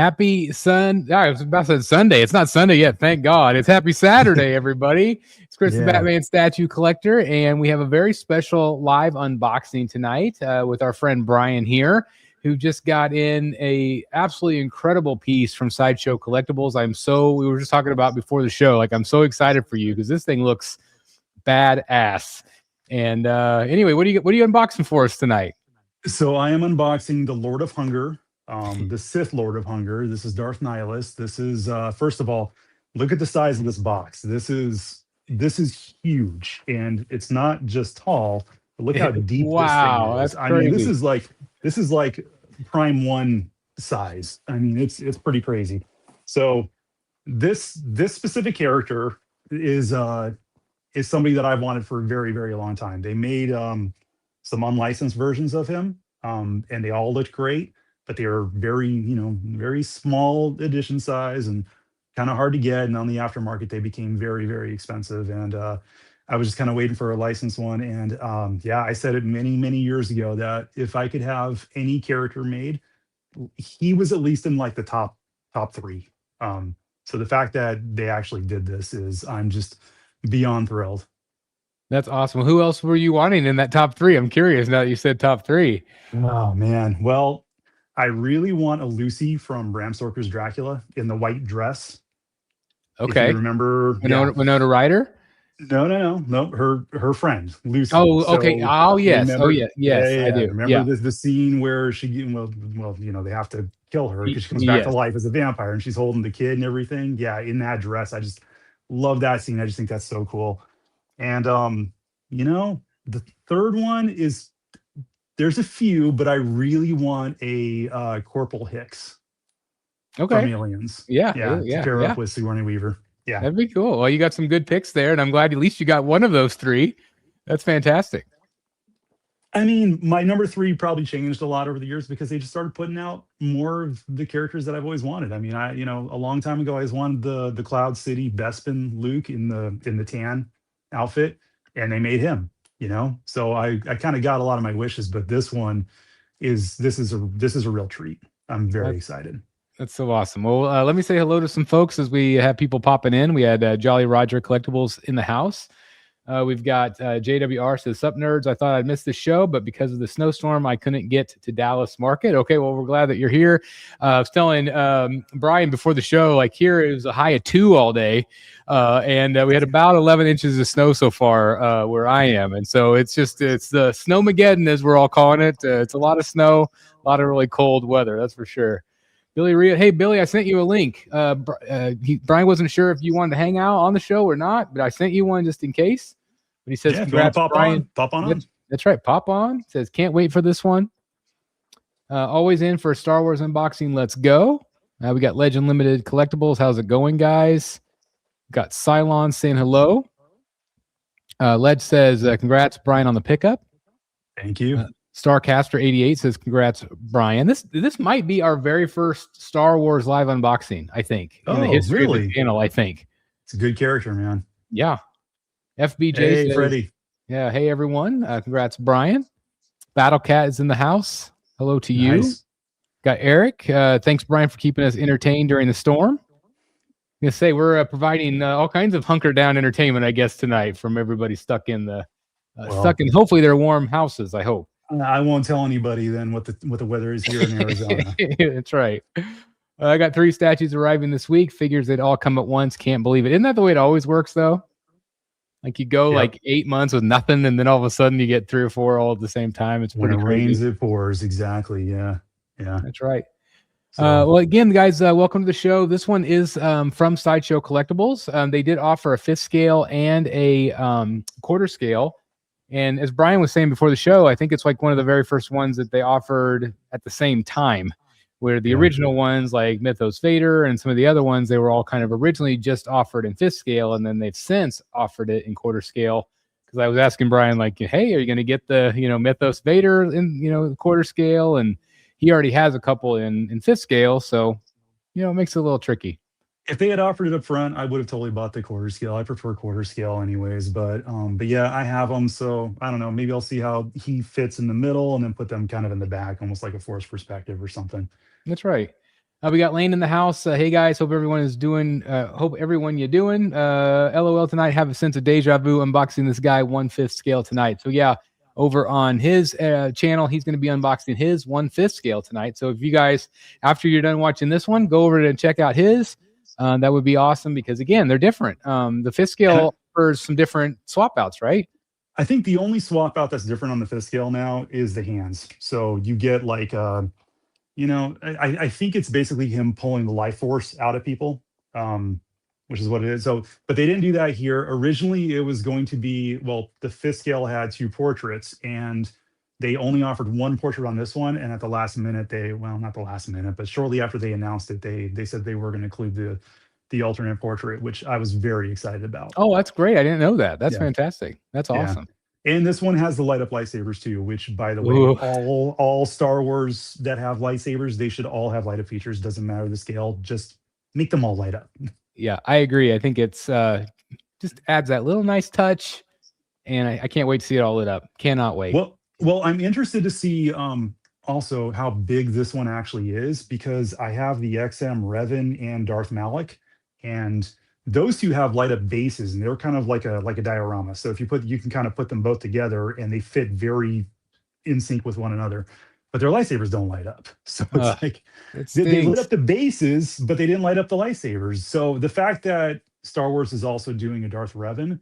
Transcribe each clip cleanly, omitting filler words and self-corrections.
Happy I was about to say Sunday. It's not Sunday yet, thank God. It's happy Saturday, everybody. It's Chris the Batman Statue Collector, and we have a very special live unboxing tonight with our friend Brian here, who just got in a absolutely incredible piece from Sideshow Collectibles. We were just talking about before the show, like I'm so excited for you because this thing looks badass. And anyway, what are you unboxing for us tonight? So I am unboxing the Lord of Hunger, the Sith Lord of Hunger. This is Darth Nihilus. This is first of all, look at the size of this box. This is huge, and it's not just tall, but look how deep this thing is. I mean, this is like Prime 1 size. I mean, it's pretty crazy. So this specific character is somebody that I've wanted for a very, very long time. They made some unlicensed versions of him, and they all looked great, but they are very small edition size and kind of hard to get. And on the aftermarket, they became very, very expensive. And I was just kind of waiting for a licensed one. And I said it many, many years ago that if I could have any character made, he was at least in like the top three. So the fact that they actually did this I'm just beyond thrilled. That's awesome. Who else were you wanting in that top three? I'm curious now that you said top three. Oh, man. Well, I really want a Lucy from Bram Stoker's Dracula in the white dress. Okay. If you remember Winona Ryder? No. Her friend, Lucy. Oh, okay. Oh, yes. Yes, I do. Remember the scene where they have to kill her because she comes back to life as a vampire and she's holding the kid and everything. Yeah, in that dress. I just love that scene. I just think that's so cool. And the third one is, there's a few, but I really want a Corporal Hicks from Aliens. To pair up with Sigourney Weaver. Yeah, that'd be cool. Well, you got some good picks there, and I'm glad at least you got one of those three. That's fantastic. I mean, my number three probably changed a lot over the years because they just started putting out more of the characters that I've always wanted. I mean, a long time ago, I always wanted the Cloud City Bespin Luke in the tan outfit, and they made him. So I kind of got a lot of my wishes, but this is a real treat. I'm very excited. That's so awesome. Well, let me say hello to some folks as we have people popping in. We had Jolly Roger Collectibles in the house. We've got JWR says, "Sup nerds, I thought I'd miss the show, but because of the snowstorm, I couldn't get to Dallas Market." Okay, well, we're glad that you're here. I was telling Brian before the show, like here it was a high of 2 all day, and we had about 11 inches of snow so far where I am. And so it's the Snowmageddon, as we're all calling it. It's a lot of snow, a lot of really cold weather, that's for sure. Billy Rio, hey Billy, I sent you a link. Brian wasn't sure if you wanted to hang out on the show or not, but I sent you one just in case. But he says, "Congrats, Brian." Pop on. That's right, pop on. Says, "Can't wait for this one. Always in for a Star Wars unboxing. Let's go." We got Legend Limited Collectibles. How's it going, guys? Got Cylon saying hello. Ledge says, "Congrats, Brian, on the pickup." Thank you. Starcaster88 says, "Congrats, Brian." This might be our very first Star Wars live unboxing, I think, in the history of the channel, I think. It's a good character, man. Yeah. FBJ says, Freddie. Yeah, hey, everyone. Congrats, Brian. Battle Cat is in the house. Hello to you. Got Eric. Thanks, Brian, for keeping us entertained during the storm. I'm going to say we're providing all kinds of hunker down entertainment, I guess, tonight from everybody stuck in hopefully their warm houses, I hope. I won't tell anybody then what the weather is here in Arizona. That's right. I got 3 statues arriving this week. Figures they'd all come at once. Can't believe it. Isn't that the way it always works, though? Like you go like 8 months with nothing, and then all of a sudden you get 3 or 4 all at the same time. It's pretty when it rains, it pours. Exactly. Yeah. That's right. Well, again, guys, welcome to the show. This one is from Sideshow Collectibles. They did offer a 5th scale and a quarter scale. And as Brian was saying before the show, I think it's like one of the very first ones that they offered at the same time, where the original ones like Mythos Vader and some of the other ones, they were all kind of originally just offered in 5th scale, and then they've since offered it in quarter scale. Because I was asking Brian, like, hey, are you going to get the Mythos Vader in quarter scale? And he already has a couple in 5th scale, so it makes it a little tricky. If they had offered it up front, I would have totally bought the quarter scale. I prefer quarter scale anyways, but yeah, I have them, so I don't know. Maybe I'll see how he fits in the middle and then put them kind of in the back, almost like a forced perspective or something. That's right. We got Lane in the house. Hey guys, hope everyone is doing. Hope everyone you're doing. LOL tonight. Have a sense of deja vu unboxing this guy 1/5 scale tonight. So yeah, over on his channel, he's going to be unboxing his 1/5 scale tonight. So if you guys, after you're done watching this one, go over and check out his. That would be awesome because again, they're different. The 5th scale offers some different swap outs, right? I think the only swap out that's different on the 5th scale now is the hands. So you get like I think it's basically him pulling the life force out of people, which is what it is. So, but they didn't do that here. Originally, it was going to be, well, the 5th scale had 2 portraits, and they only offered 1 portrait on this one. And at the last minute, not the last minute, but shortly after they announced it, they said they were going to include the alternate portrait, which I was very excited about. Oh, that's great. I didn't know that. That's fantastic. That's awesome. And this one has the light up lightsabers too, which, by the way, all Star Wars that have lightsabers, they should all have light up features. Doesn't matter the scale, just make them all light up. Yeah, I agree. I think it's just adds that little nice touch, and I can't wait to see it all lit up. Cannot wait. Well, I'm interested to see also how big this one actually is, because I have the XM Revan and Darth Malik, and those two have light up bases, and they're kind of like a diorama. So if you can kind of put them both together, and they fit very in sync with one another. But their lightsabers don't light up. So it's like they lit up the bases, but they didn't light up the lightsabers. So the fact that Star Wars is also doing a Darth Revan,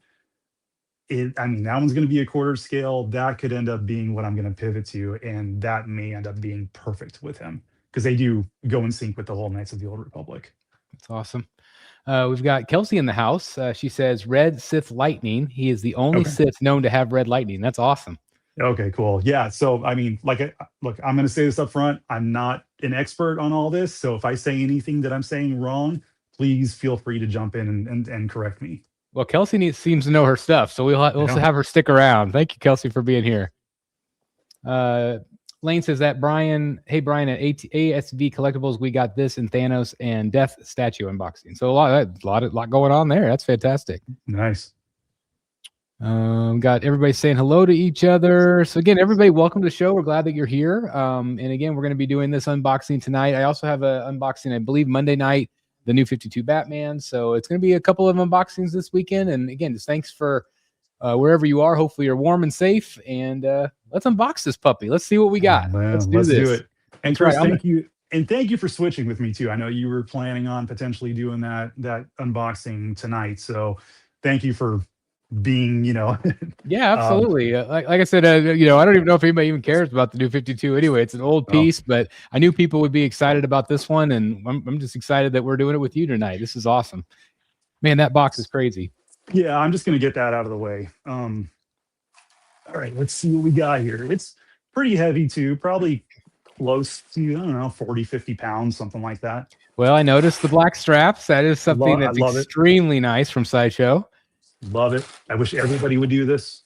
that one's going to be a quarter scale. That could end up being what I'm going to pivot to, and that may end up being perfect with him, because they do go in sync with the whole Knights of the Old Republic. That's awesome. We've got Kelsey in the house. She says, red Sith lightning. He is the only Sith known to have red lightning. That's awesome. Okay, cool. Yeah. So, look, I'm going to say this up front. I'm not an expert on all this. So if I say anything that I'm saying wrong, please feel free to jump in and correct me. Well, Kelsey seems to know her stuff. So we'll have her stick around. Thank you, Kelsey, for being here. Lane says that hey Brian, at ASV Collectibles, we got this in Thanos and Death statue unboxing. So a lot going on there. That's fantastic. Nice. Got everybody saying hello to each other. So again, everybody, welcome to the show. We're glad that you're here. And again, we're going to be doing this unboxing tonight. I also have an unboxing, I believe, Monday night, the new 52 Batman. So it's going to be a couple of unboxings this weekend. And again, just thanks for wherever you are. Hopefully you're warm and safe. And let's unbox this puppy. Let's see what we got. Let's do it. And Chris, thank you. And thank you for switching with me too. I know you were planning on potentially doing that unboxing tonight. So thank you for being, yeah, absolutely. Like I said, I don't even know if anybody even cares about the new 52 anyway. It's an old piece, but I knew people would be excited about this one, and I'm just excited that we're doing it with you tonight. This is awesome. Man, that box is crazy. Yeah, I'm just going to get that out of the way. All right, let's see what we got here. It's pretty heavy too, probably close to, 40, 50 pounds, something like that. Well, I noticed the black straps. That is something that's extremely nice from Sideshow. Love it. I wish everybody would do this.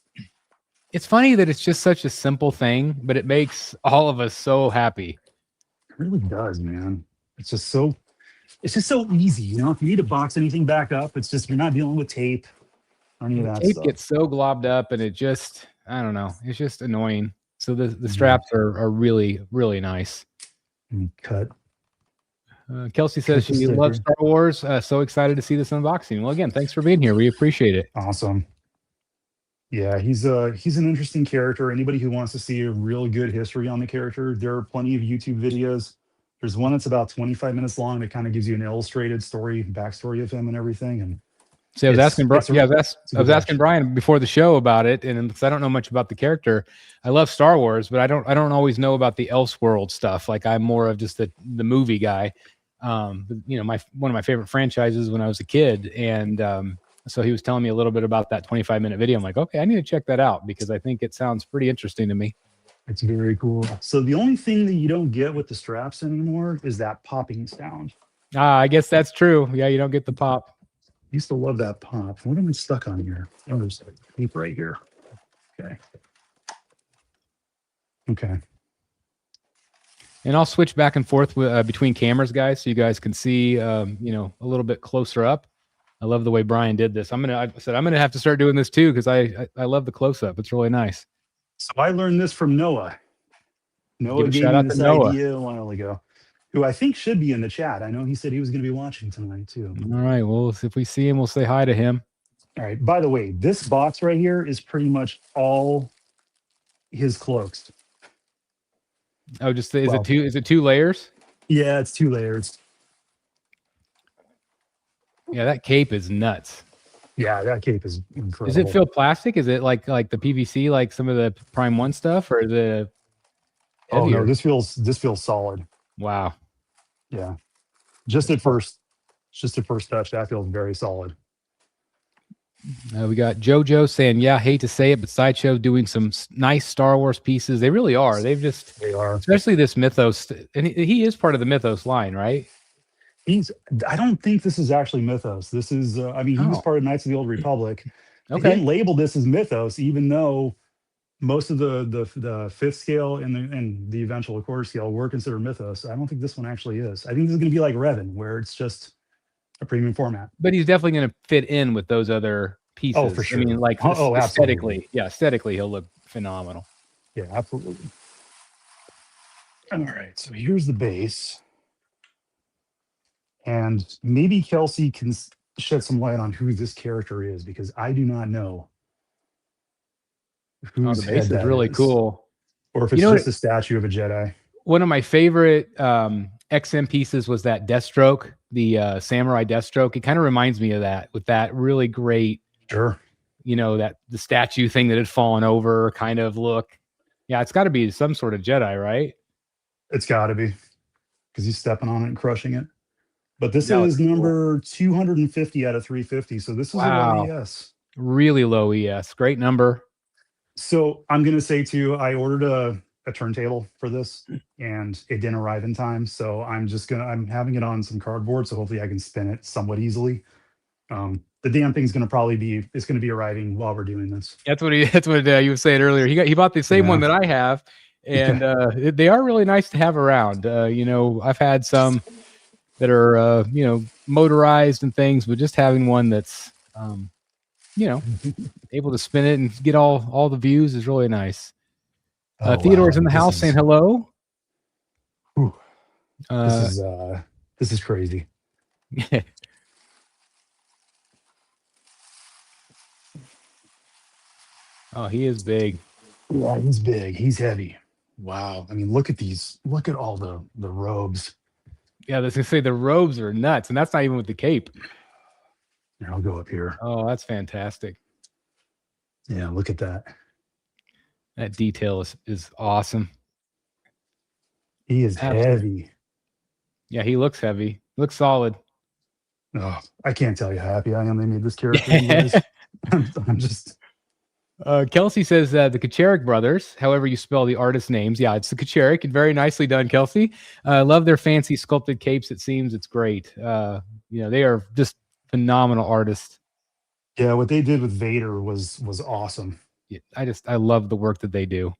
It's funny that it's just such a simple thing, but it makes all of us so happy. It really does, man. It's just so easy. If you need to box anything back up, it's just, you're not dealing with tape. Any of that tape stuff gets so globbed up, and it just, I don't know. It's just annoying. So the straps are really, really nice. Cut. Kelsey says she loves Star Wars. So excited to see this unboxing. Well, again, thanks for being here. We appreciate it. Awesome. Yeah, he's an interesting character. Anybody who wants to see a real good history on the character, there are plenty of YouTube videos. There's one that's about 25 minutes long that kind of gives you an illustrated backstory of him and everything. And see, I was asking Brian before the show about it, and because I don't know much about the character. I love Star Wars, but I don't always know about the Elseworld stuff. Like, I'm more of just the movie guy. One of my favorite franchises when I was a kid, and so he was telling me a little bit about that 25-minute video. I'm like, okay, I need to check that out because I think it sounds pretty interesting to me. It's very cool. So the only thing that you don't get with the straps anymore is that popping sound. I guess that's true. Yeah, you don't get the pop. Used to love that pop. What am I stuck on here? Oh, there's tape right here. Okay. And I'll switch back and forth between cameras, guys, so you guys can see, a little bit closer up. I love the way Brian did this. I'm gonna have to start doing this too because I love the close up. It's really nice. So I learned this from Noah. Noah gave me this idea a while ago. who I think should be in the chat. I know he said he was going to be watching tonight too. All right. Well, if we see him, we'll say hi to him. All right. By the way, this box right here is pretty much all his cloaks. Oh, is it two layers? Yeah, it's 2 layers. Yeah, that cape is nuts. Yeah, that cape is incredible. Does it feel plastic? Is it like the PVC, like some of the Prime 1 stuff, or the heavier? Oh no, this feels solid. Wow. Yeah. Just at first touch, that feels very solid. We got JoJo saying, yeah, hate to say it, but Sideshow doing some nice Star Wars pieces. They really are. They are. Especially this Mythos. And he is part of the Mythos line, right? I don't think this is actually Mythos. This is, he was part of Knights of the Old Republic. Okay. They didn't label this as Mythos, even though most of the fifth scale and the eventual quarter scale were considered Mythos. I don't think this one actually is. I think this is going to be like Revan, where it's just a premium format. But he's definitely going to fit in with those other pieces. Oh, for sure. I mean, like aesthetically. Absolutely. Yeah, aesthetically, he'll look phenomenal. Yeah, absolutely. All right, so here's the base. And maybe Kelsey can shed some light on who this character is, because I do not know whose the base head that really is. Cool. Or if it's just a statue of a Jedi. One of my favorite XM pieces was that Deathstroke, the Samurai Deathstroke. It kind of reminds me of that, with that really great, sure, that the statue thing that had fallen over kind of look. Yeah, it's got to be some sort of Jedi, right? It's got to be, because he's stepping on it and crushing it. But this is number 250 out of 350. So this is a low ES. Really low ES. Great number. So I'm going to say too, I ordered a turntable for this and it didn't arrive in time. So I'm having it on some cardboard. So hopefully I can spin it somewhat easily. The damn thing's going to be arriving while we're doing this. That's what you were saying earlier. He bought the same one that I have. And they are really nice to have around. I've had some that are, motorized and things, but just having one that's, able to spin it and get all the views is really nice. Theodore's in the house saying hello. This is crazy. Oh, he is big. Yeah, he's big. He's heavy. Wow. I mean, look at these. Look at all the robes. Yeah, I was gonna say the robes are nuts, and that's not even with the cape. Here, I'll go up here. Oh, that's fantastic. Yeah, look at that. That detail is awesome. He is heavy. Yeah, he looks heavy. Looks solid. Oh, I can't tell you how happy I am they made this character. I'm just... Kelsey says the Kacherik brothers, however you spell the artist names. Yeah, it's the Kacherik, and very nicely done, Kelsey. Love their fancy sculpted capes. It seems it's great. They are just phenomenal artists. Yeah, what they did with Vader was awesome. Yeah, I love the work that they do.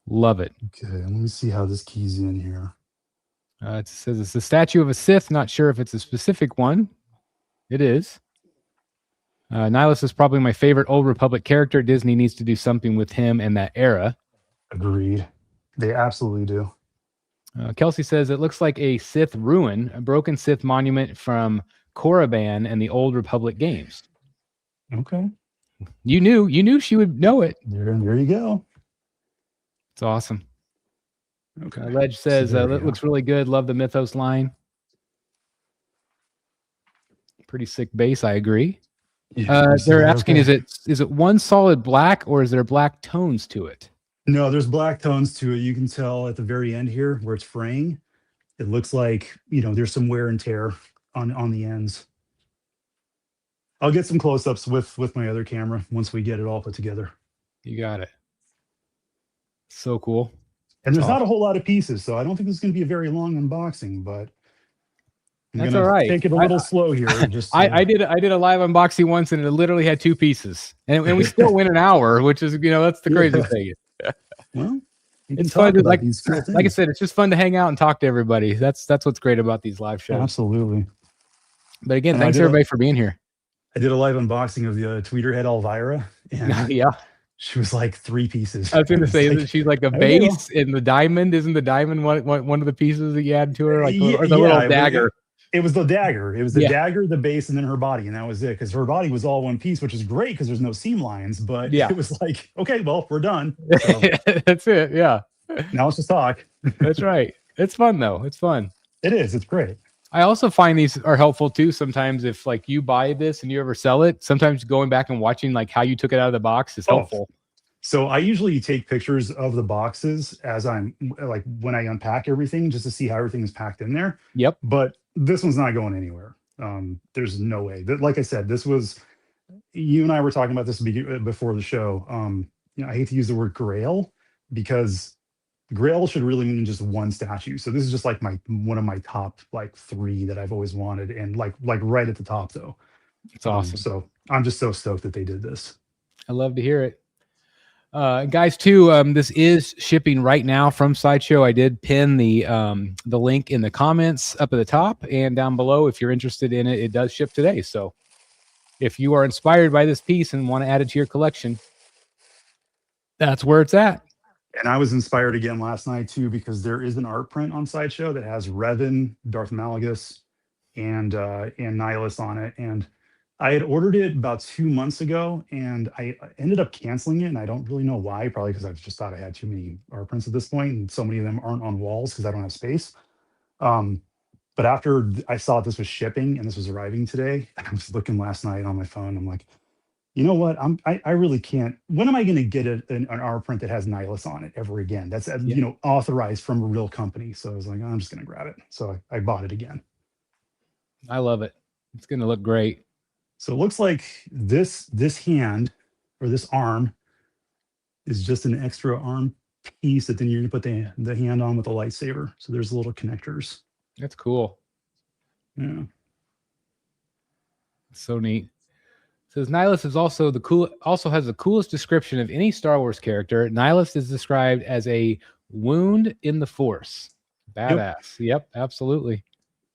Love it. Okay, let me see how this keys in here. It says it's the statue of a Sith. Not sure if it's a specific one. It is. Nihilus is probably my favorite Old Republic character. Disney needs to do something with him and that era. Agreed. They absolutely do. Kelsey says it looks like a Sith ruin, a broken Sith monument from Korriban and the Old Republic games. Okay. You knew she would know it. There you go. It's awesome. Okay. Ledge says that looks really good. Love the Mythos line. Pretty sick base. I agree. Yeah, they're asking, is it one solid black or is there black tones to it? No, there's black tones to it. You can tell at the very end here where it's fraying. It looks like, there's some wear and tear on the ends. I'll get some close-ups with my other camera once we get it all put together. You got it. So cool. And there's not a whole lot of pieces, so I don't think this is going to be a very long unboxing, but that's all right. Take it a little slow here. I did a live unboxing once, and it literally had 2 pieces, and we still went an hour, which is that's the crazy thing. Well, it's fun. Like I said, it's just fun to hang out and talk to everybody. That's what's great about these live shows. Absolutely. But again, thanks everybody for being here. I did a live unboxing of the tweeter head Elvira, and yeah, She was like 3 pieces. I was going to say, Like, isn't she like a okay, well, base in the diamond? Isn't the diamond one of the pieces that you add to her? Like yeah, or the little yeah, dagger. it was the dagger. It was the Yeah. dagger, the base, and then her body, and that was it. Because her body was all one piece, which is great because there's no seam lines. But Yeah. it was like, okay, well, we're done. So That's it. Yeah. now let's just talk. That's right. It's fun though. It's fun. It is. It's great. I also find these are helpful too. Sometimes if like you buy this and you ever sell it, sometimes going back and watching like how you took it out of the box is helpful. So I usually take pictures of the boxes as I'm like when I unpack everything just to see how everything is packed in there. Yep. But this one's not going anywhere. There's no way. Like I said, this was, you and I were talking about this before the show. I hate to use the word grail because grail should really mean just one statue. So this is just like one of my top like 3 that I've always wanted, and like right at the top though. It's awesome. So I'm just so stoked that they did this. I love to hear it. Guys, too, this is shipping right now from Sideshow. I did pin the link in the comments up at the top and down below. If you're interested in it, it does ship today. So if you are inspired by this piece and want to add it to your collection, that's where it's at. And I was inspired again last night too, because there is an art print on Sideshow that has Revan, Darth Malgus, and Nihilus on it. And I had ordered it about 2 months ago, and I ended up canceling it. And I don't really know why. Probably because I just thought I had too many art prints at this point, and so many of them aren't on walls because I don't have space. But after I saw this was shipping and this was arriving today, I was looking last night on my phone. I'm like, you know what? I really can't. When am I going to get an art print that has Nihilus on it ever again? That's authorized from a real company. So I was like, I'm just going to grab it. So I bought it again. I love it. It's going to look great. So it looks like this hand or this arm is just an extra arm piece that then you're going to put the hand on with a lightsaber. So there's little connectors. That's cool. Yeah. So neat. Says Nihilus is also has the coolest description of any Star Wars character. Nihilus is described as a wound in the Force. Badass. Yep, absolutely.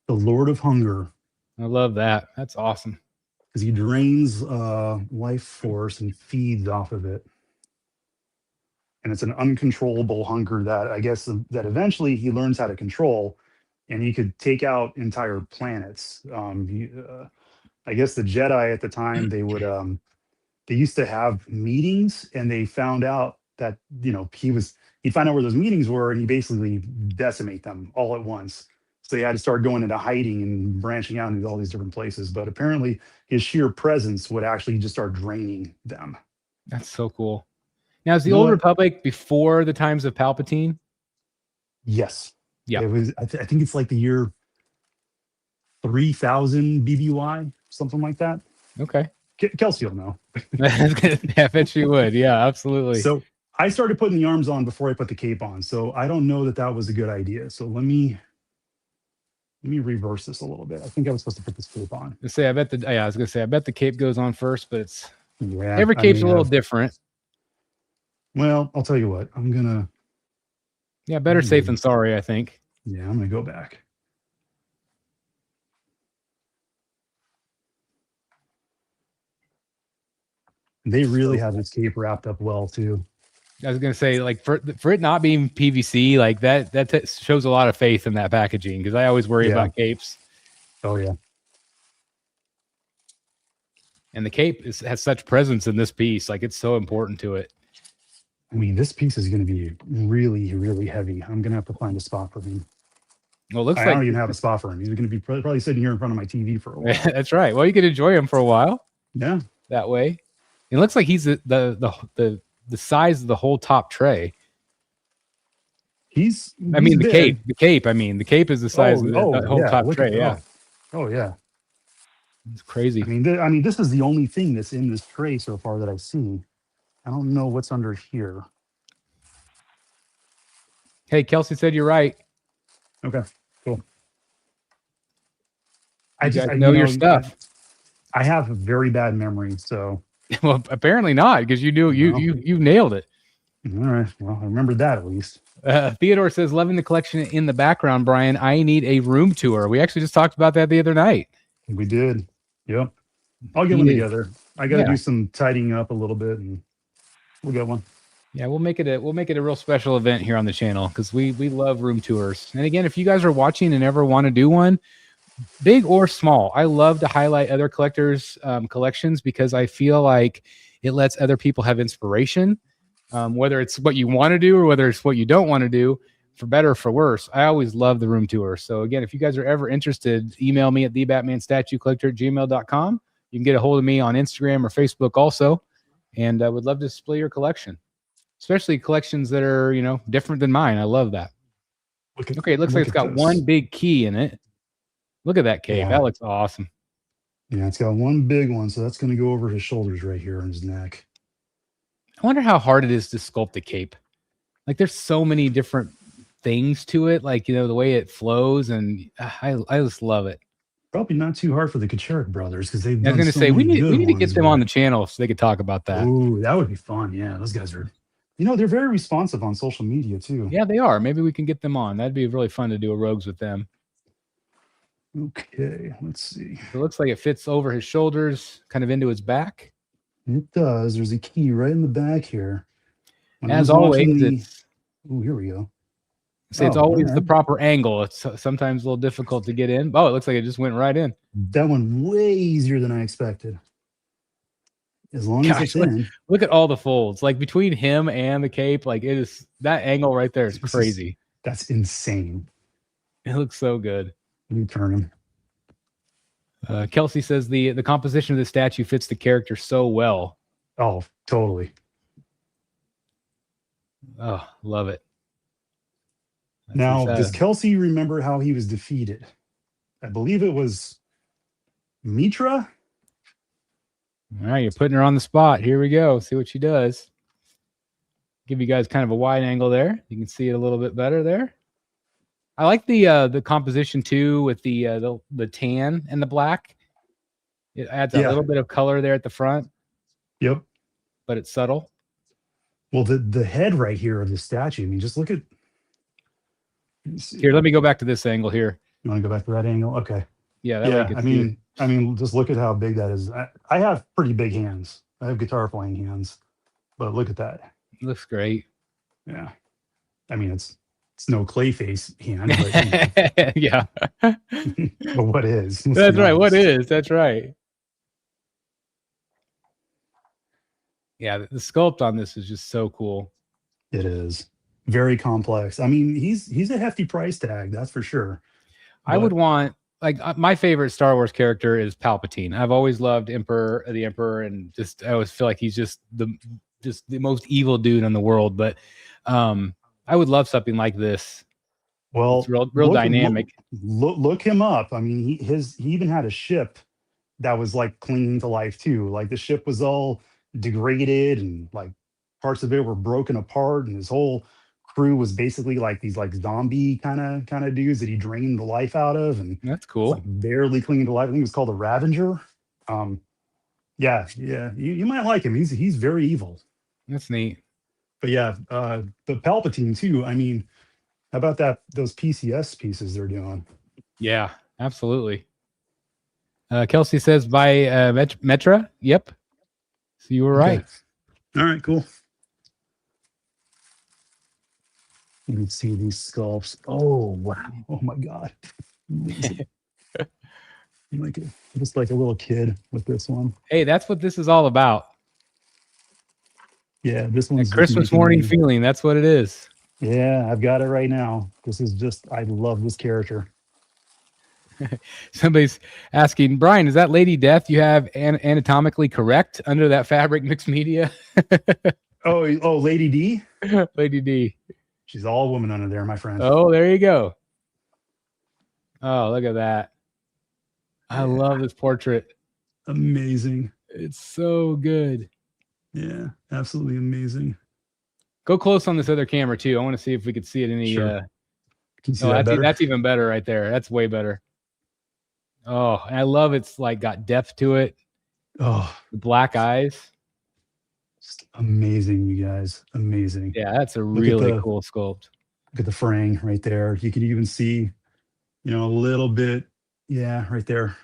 The Lord of Hunger. I love that. That's awesome. Because he drains life force and feeds off of it. And it's an uncontrollable hunger that I guess that eventually he learns how to control, and he could take out entire planets. I guess the Jedi at the time, they used to have meetings, and they found out that he'd find out where those meetings were, and he basically decimate them all at once. So they had to start going into hiding and branching out into all these different places. But apparently his sheer presence would actually just start draining them. That's so cool. Now, is the Old Republic before the times of Palpatine? Yes. Yeah. It was. I think it's like the year 3000 BBY, something like that. Okay. Kelsey will know. I bet she would. Yeah, absolutely. So I started putting the arms on before I put the cape on. So I don't know that was a good idea. So let me reverse this a little bit. I think I was supposed to put this cape on. I bet the cape goes on first, but every cape's a little different. Well, I'll tell you what. I'm gonna. Yeah, better safe than sorry, I think. Yeah, I'm gonna go back. They really have this cape wrapped up well too. I was gonna say, like for it not being PVC, like that shows a lot of faith in that packaging, because I always worry about capes. Oh yeah. And the cape has such presence in this piece, like it's so important to it. I mean, this piece is going to be really, really heavy. I'm going to have to find a spot for him. Well, it looks I like don't even have a spot for him. He's going to be probably sitting here in front of my TV for a while. That's right. Well, you can enjoy him for a while. Yeah. That way. It looks like he's the size of the whole top tray. He's the cape. The cape is the size of the whole top tray. Yeah. Oh yeah. It's crazy. I mean, this is the only thing that's in this tray so far that I've seen. I don't know what's under here. Hey, Kelsey said you're right. Okay, cool. I know your stuff. I have a very bad memory, so. Well, apparently not, because you nailed it. All right. Well, I remembered that at least. Theodore says, loving the collection in the background, Brian. I need a room tour. We actually just talked about that the other night. We did. Yep. I'll get them together. I got to do some tidying up a little bit. And We'll get one. Yeah, we'll make it a real special event here on the channel because we love room tours. And again, if you guys are watching and ever want to do one, big or small, I love to highlight other collectors' collections because I feel like it lets other people have inspiration, whether it's what you want to do or whether it's what you don't want to do, for better or for worse. I always love the room tour. So again, if you guys are ever interested, email me at thebatmanstatuecollector@gmail.com. You can get a hold of me on Instagram or Facebook also, and I would love to display your collection, especially collections that are, you know, different than mine. I love that. Okay, it looks like it's got one big key in it. Look at that cave. Yeah. That looks awesome. Yeah, it's got one big one, so that's going to go over his shoulders right here on his neck. I wonder how hard it is to sculpt a cape. Like, there's so many different things to it, like, you know, the way it flows, and I just love it. Probably not too hard for the Kacharik brothers because they've. I was going to say we need to get them on the channel so they could talk about that. Ooh, that would be fun. Yeah, those guys are, you know, they're very responsive on social media too. Yeah, they are. Maybe we can get them on. That'd be really fun to do a rogues with them. Okay, let's see. It looks like it fits over his shoulders, kind of into his back. It does. There's a key right in the back here. As always, oh, here we go. See, it's always the proper angle. It's sometimes a little difficult to get in. Oh, it looks like it just went right in. That one way easier than I expected. As long as it's in. Look at all the folds. Like, between him and the cape, like, it is, that angle right there is crazy. That's insane. It looks so good. Let me turn him. Kelsey says the composition of the statue fits the character so well. Oh, totally. Oh, love it. Now, does Kelsey remember how he was defeated? I believe it was Mitra. All right, you're putting her on the spot. Here we go. See what she does. Give you guys kind of a wide angle there. You can see it a little bit better there. I like the composition too, with the tan and the black. It adds a little bit of color there at the front. Yep. But it's subtle. Well, the head right here of the statue, I mean, just look at. Here, let me go back to this angle here. You want to go back to that angle? Okay. Yeah. I mean, just look at how big that is. I have pretty big hands. I have guitar playing hands, but look at that. It looks great. Yeah. I mean, it's no Clayface hand, but you know. Yeah. But what is? That's right. What is? That's right. Yeah, the sculpt on this is just so cool. It is very complex. I mean, he's a hefty price tag, that's for sure. I would want, like, my favorite Star Wars character is Palpatine. I've always loved the Emperor, and just I always feel like he's just the most evil dude in the world. But I would love something like this. Well, it's real dynamic. Look him up. I mean, he even had a ship that was like clinging to life too. Like, the ship was all degraded and like parts of it were broken apart, and his whole crew was basically like these like zombie kind of dudes that he drained the life out of, and that's cool. Like barely clinging to life. I think it was called the Ravager. Yeah, you might like him. He's very evil. That's neat. But yeah, the Palpatine too. I mean, how about those PCS pieces they're doing? Yeah, absolutely. Kelsey says by Metra. Yep. So you were right. All right, cool. You can see these sculpts. Oh, wow. Oh, my God. Just like a little kid with this one. Hey, that's what this is all about. Yeah, this one's Christmas morning feeling. That's what it is. Yeah, I've got it right now. This is just, I love this character. Somebody's asking, Brian, is that Lady Death you have anatomically correct under that fabric mixed media? oh, Lady D? Lady D. She's all woman under there, my friend. Oh, there you go. Oh, look at that. I love this portrait. Amazing. It's so good. Yeah, absolutely amazing. Go close on this other camera too. I want to see if we could see it any. Sure. Can you see that better? That's even better right there. That's way better. Oh, and I love it's like got depth to it. Oh, the black eyes. Just amazing, you guys. Amazing. Yeah, that's a really cool sculpt. Look at the fraying right there. You can even see, a little bit. Yeah, right there.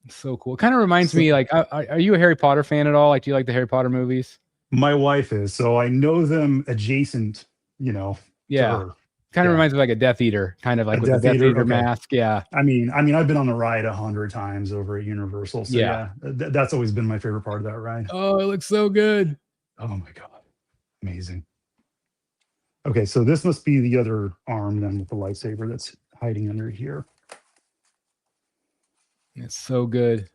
So cool. It kind of reminds me, like, are you a Harry Potter fan at all? Like, do you like the Harry Potter movies? My wife is, so I know them adjacent, to Yeah. her. Kind of Yeah. reminds me of like a Death Eater, kind of A like with the Death Death Eater. Eater Okay. mask. Yeah. I mean, I've been on the ride 100 times over at Universal. So Yeah. yeah, that's always been my favorite part of that ride. Oh, it looks so good. Oh my God. Amazing. Okay, so this must be the other arm then with the lightsaber that's hiding under here. It's so good.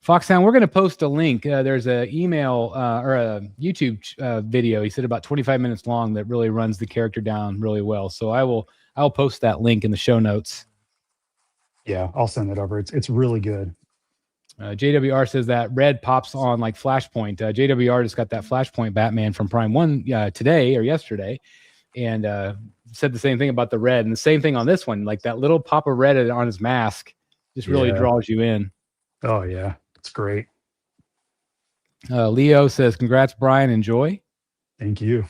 Foxhound, we're going to post a link. There's an email or a YouTube video. He said about 25 minutes long that really runs the character down really well. So I'll post that link in the show notes. Yeah, I'll send it over. It's really good. JWR says that red pops on like Flashpoint. JWR just got that Flashpoint Batman from Prime 1 today or yesterday, and said the same thing about the red, and the same thing on this one. Like that little pop of red on his mask just really draws you in. Oh yeah, it's great. Leo says, "Congrats, Brian. Enjoy." Thank you.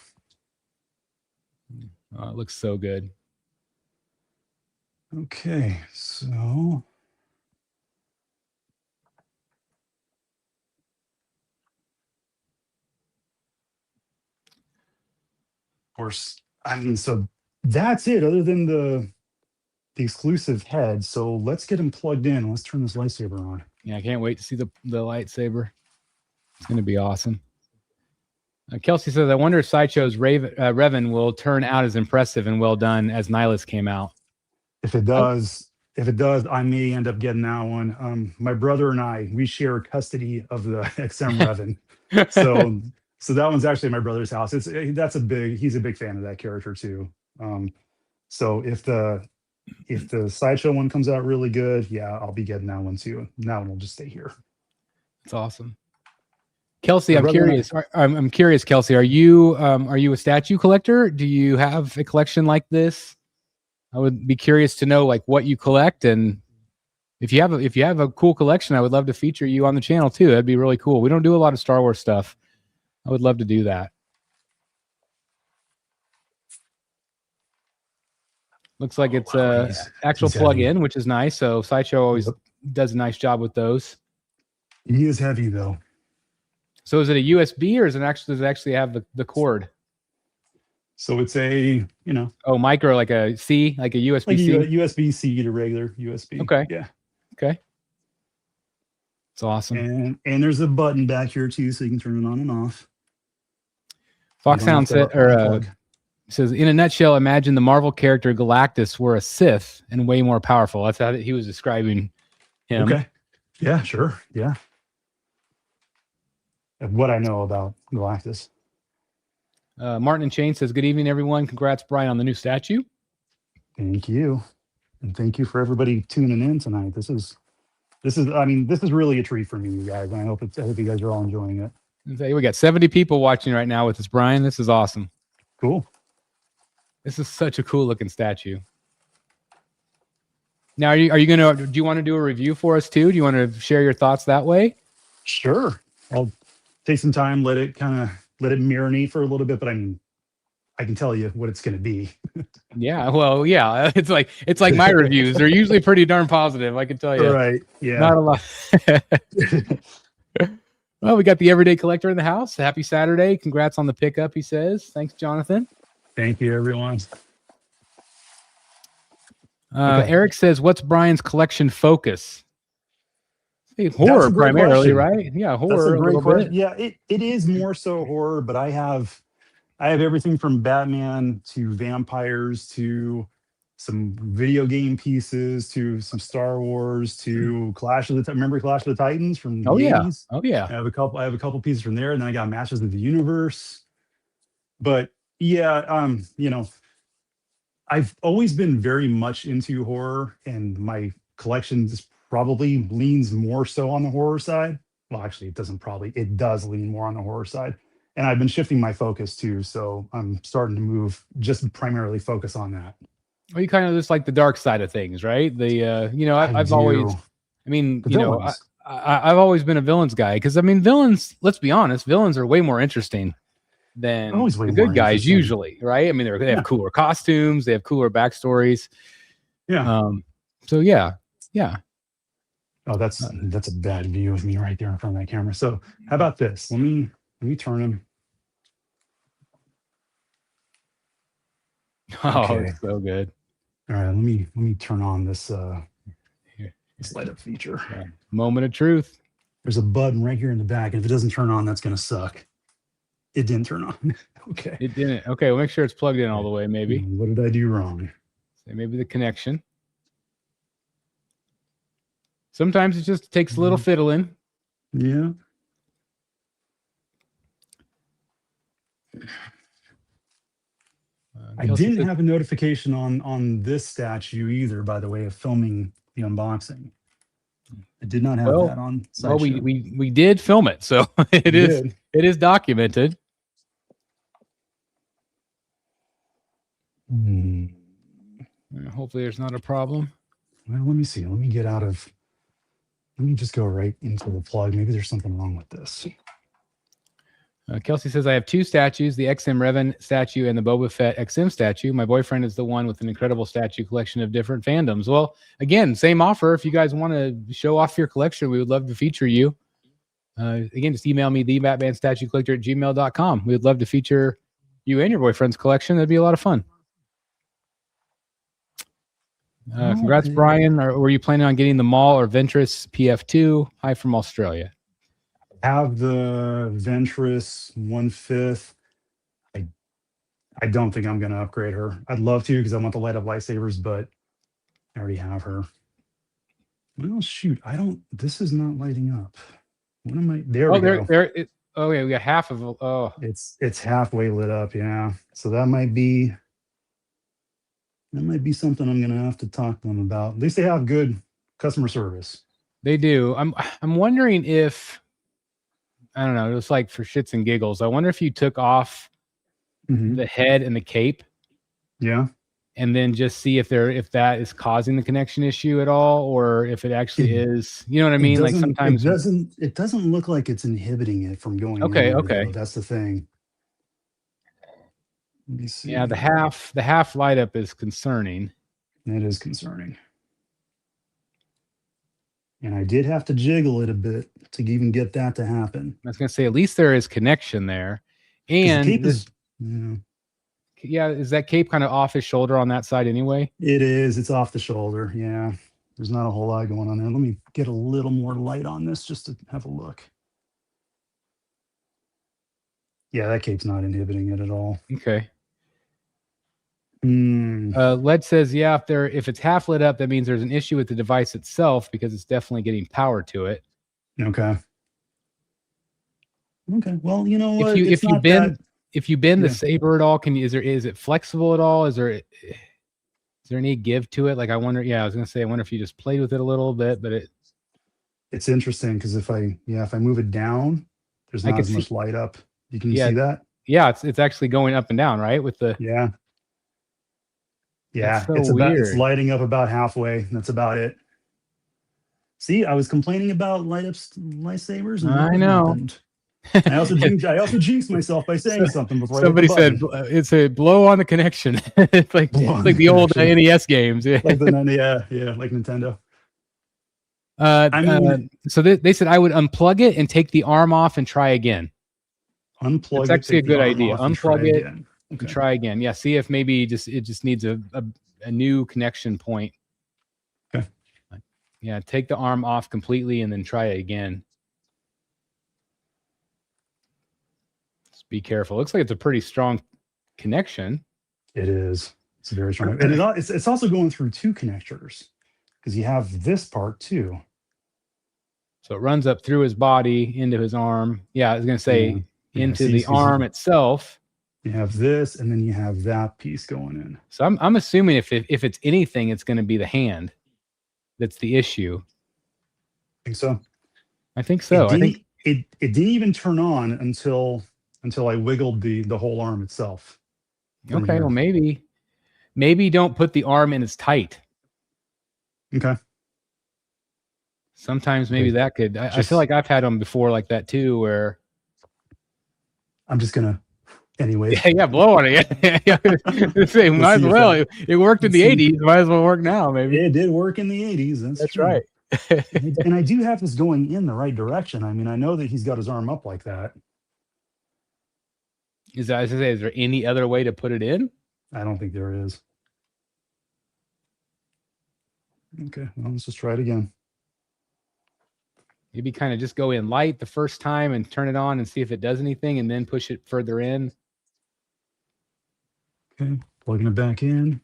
It looks so good. Okay, so of course, I mean, so that's it. Other than the exclusive head, so let's get him plugged in. Let's turn this lightsaber on. Yeah, I can't wait to see the lightsaber. It's going to be awesome. Kelsey says, "I wonder if Sideshow's Revan will turn out as impressive and well done as Nihilus came out." If it does, I may end up getting that one. My brother and I, we share custody of the XM Revan, so that one's actually at my brother's house. He's a big fan of that character too. So if the Sideshow one comes out really good, yeah, I'll be getting that one too. That one will just stay here. It's awesome. Kelsey, I'm curious. I'm curious, Kelsey. Are you a statue collector? Do you have a collection like this? I would be curious to know like what you collect, and if you have a cool collection, I would love to feature you on the channel too. That'd be really cool. We don't do a lot of Star Wars stuff. I would love to do that. Looks like it's a actual plug-in, which is nice. So Sideshow always does a nice job with those. He is heavy though. So is it a USB or does it actually have the cord? So it's a, micro, like a C, like a USB-C? Like a USB-C to regular USB. Okay. Yeah. Okay. It's awesome. And there's a button back here too, so you can turn it on and off. Foxhound says, in a nutshell, imagine the Marvel character Galactus were a Sith and way more powerful. That's how he was describing him. Okay. Yeah, sure. Yeah. What I know about Galactus. Martin and Chain says, good evening, everyone. Congrats, Brian, on the new statue. Thank you. And thank you for everybody tuning in tonight. This is really a treat for me, you guys. And I hope you guys are all enjoying it. We got 70 people watching right now with us, Brian. This is awesome. Cool. This is such a cool looking statue. Now, do you want to do a review for us too? Do you want to share your thoughts that way? Sure. I'll take some time, let it marinate for a little bit, but I can tell you what it's going to be. Yeah. Well, yeah, it's like my reviews. They're usually pretty darn positive. I can tell you. Right. Yeah. Not a lot. Well, we got the everyday collector in the house. Happy Saturday. Congrats on the pickup, he says. Thanks, Jonathan. Thank you, everyone. Okay. Eric says, what's Brian's collection focus? Horror primarily, right? Yeah, horror. That's a great question. Yeah, it is more so horror, but I have everything from Batman to vampires to some video game pieces to some Star Wars to Clash of the Titans from the 80s? Oh yeah. I have a couple pieces from there, and then I got Masters of the Universe. But yeah, I've always been very much into horror, and my collection just probably leans more so on the horror side. Well, actually, it does lean more on the horror side. And I've been shifting my focus too. So I'm starting to just primarily focus on that. Well, you kind of just like the dark side of things, right? I've always been a villains guy because villains, let's be honest, villains are way more interesting than the good guys usually, right? They have cooler costumes, they have cooler backstories. Yeah. So yeah. Oh, that's a bad view of me right there in front of that camera. So how about this? Let me Let me turn him. Oh, Okay. it's so good. All right, let me turn on this this light up feature. Yeah. Moment of truth. There's a button right here in the back, and if it doesn't turn on, that's gonna suck. It didn't turn on. Okay. It didn't. Okay, we'll make sure it's plugged in all the way. Maybe. What did I do wrong? Maybe the connection. Sometimes it just takes a little fiddling. Yeah. I didn't have a notification on this statue either, by the way, of filming the unboxing. I did not have that on Sideshow. Well, we did film it, so it is documented. Hopefully there's not a problem. Well, let me see. Let me just go right into the plug. Maybe there's something wrong with this. Kelsey says, I have two statues, the XM Revan statue and the Boba Fett XM statue. My boyfriend is the one with an incredible statue collection of different fandoms. Well, again, same offer. If you guys want to show off your collection, we would love to feature you. Again, just email me, thebatmanstatuecollector@gmail.com. We would love to feature you and your boyfriend's collection. That'd be a lot of fun. Congrats, Brian. Were you planning on getting the Maul or Ventress PF2? Hi from Australia. Have the Ventress 1/5. I don't think I'm going to upgrade her. I'd love to because I want the light up lightsabers, but I already have her. Well, shoot, this is not lighting up. What am I? There we go. Oh yeah, we got half of it. Oh, it's halfway lit up. Yeah, so that might be something I'm going to have to talk to them about. At least they have good customer service. They do. I'm wondering if, I don't know, just like for shits and giggles, I wonder if you took off the head and the cape. Yeah. And then just see if that is causing the connection issue at all, or if it actually is. You know what I mean? Like sometimes it doesn't look like it's inhibiting it from going. Okay. Though. That's the thing. Let me see. Yeah, the half light up is concerning. It is concerning. And I did have to jiggle it a bit to even get that to happen. I was going to say, at least there is connection there. And the cape is It is. It's off the shoulder. Yeah. There's not a whole lot going on there. Let me get a little more light on this just to have a look. Yeah, that cape's not inhibiting it at all. Okay. Led says, yeah, if it's half lit up, that means there's an issue with the device itself because it's definitely getting power to it. Okay. Well, you know what? If you bend the saber at all, is it flexible at all? Is there any give to it? Like I wonder. Yeah, I was gonna say I wonder if you just played with it a little bit, but it's interesting because if I move it down, there's not as much light up. Can you see that? Yeah, it's actually going up and down, right? With the so it's lighting up about halfway. That's about it. See, I was complaining about lightsabers. And I know. I also jinxed myself by saying something before. Somebody said it's a blow on the connection. It's like the old NES games. Yeah, like like Nintendo. So they said I would unplug it and take the arm off and try again. Unplug. It's actually a good idea. Unplug it. Okay. Try again. Yeah. See if maybe it just needs a new connection point. Okay. Yeah. Take the arm off completely and then try it again. Just be careful. Looks like it's a pretty strong connection. It is. It's very strong. And it's also going through two connectors because you have this part too. So it runs up through his body into his arm. Yeah. I was going to say into the arm itself. You have this, and then you have that piece going in. So I'm assuming if it's anything, it's going to be the hand that's the issue. Think so? I think so. It didn't even turn on until I wiggled the whole arm itself. Okay, well maybe don't put the arm in as tight. Okay. Sometimes maybe that could. I feel like I've had them before like that too, where I'm just gonna. Anyway, blow on it. Might as well. It worked in the 80s. Might as well work now. Maybe it did work in the 80s. That's true. Right. And I do have this going in the right direction. I mean, I know that he's got his arm up like that. Is that, as I say, is there any other way to put it in? I don't think there is. Okay, well, let's just try it again. Maybe kind of just go in light the first time and turn it on and see if it does anything, and then push it further in. Okay, plugging it back in.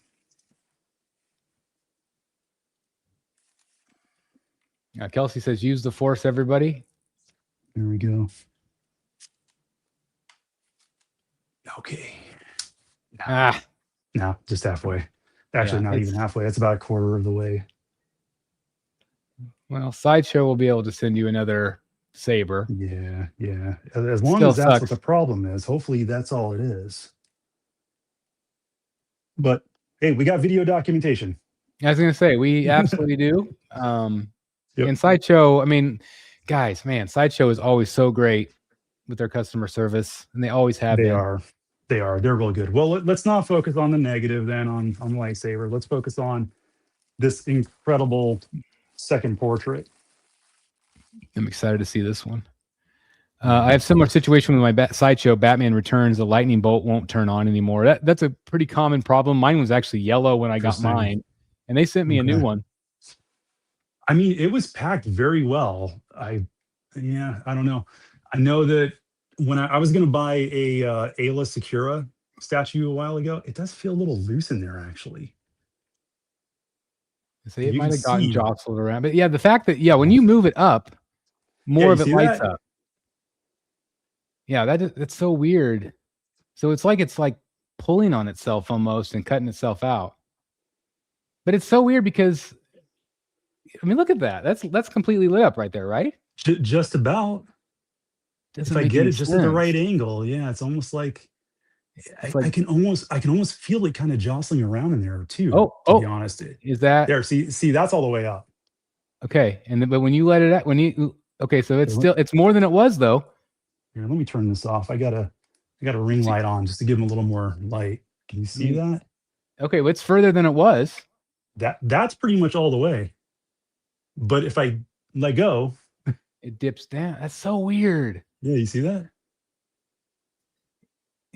Kelsey says, use the force, everybody. There we go. Okay. No, just halfway. Actually, not even halfway. That's about a quarter of the way. Well, Sideshow will be able to send you another saber. Yeah, yeah. As long as that's what the problem is. Hopefully, that's all it is. But hey, we got video documentation. I was going to say, we absolutely do. And Sideshow, I mean, guys, man, Sideshow is always so great with their customer service, and they always have. They are. They're real good. Well, let's not focus on the negative then on Lightsaber. Let's focus on this incredible second portrait. I'm excited to see this one. I have similar situation with my Sideshow Batman Returns. The lightning bolt won't turn on anymore. That's a pretty common problem. Mine was actually yellow when I got mine, and they sent me a new one. I mean, it was packed very well. I don't know. I know that when I was going to buy a Ayla Secura statue a while ago, it does feel a little loose in there, actually. So it might have gotten jostled around. But yeah, the fact that, when you move it up, more of it lights up. Yeah, that's so weird. So it's like pulling on itself almost and cutting itself out. But it's so weird because, I mean, look at that. That's completely lit up right there, right? Just about. If I get it just at the right angle, yeah, it's almost like I can almost feel it kind of jostling around in there too. To be honest, is that there? See, that's all the way up. Okay, but when you let it out, so it's more than it was though. Here, let me turn this off. I got a ring light on just to give them a little more light. Can you see that? Okay, well, it's further than it was. That's pretty much all the way. But if I let go, it dips down. That's so weird. Yeah, you see that?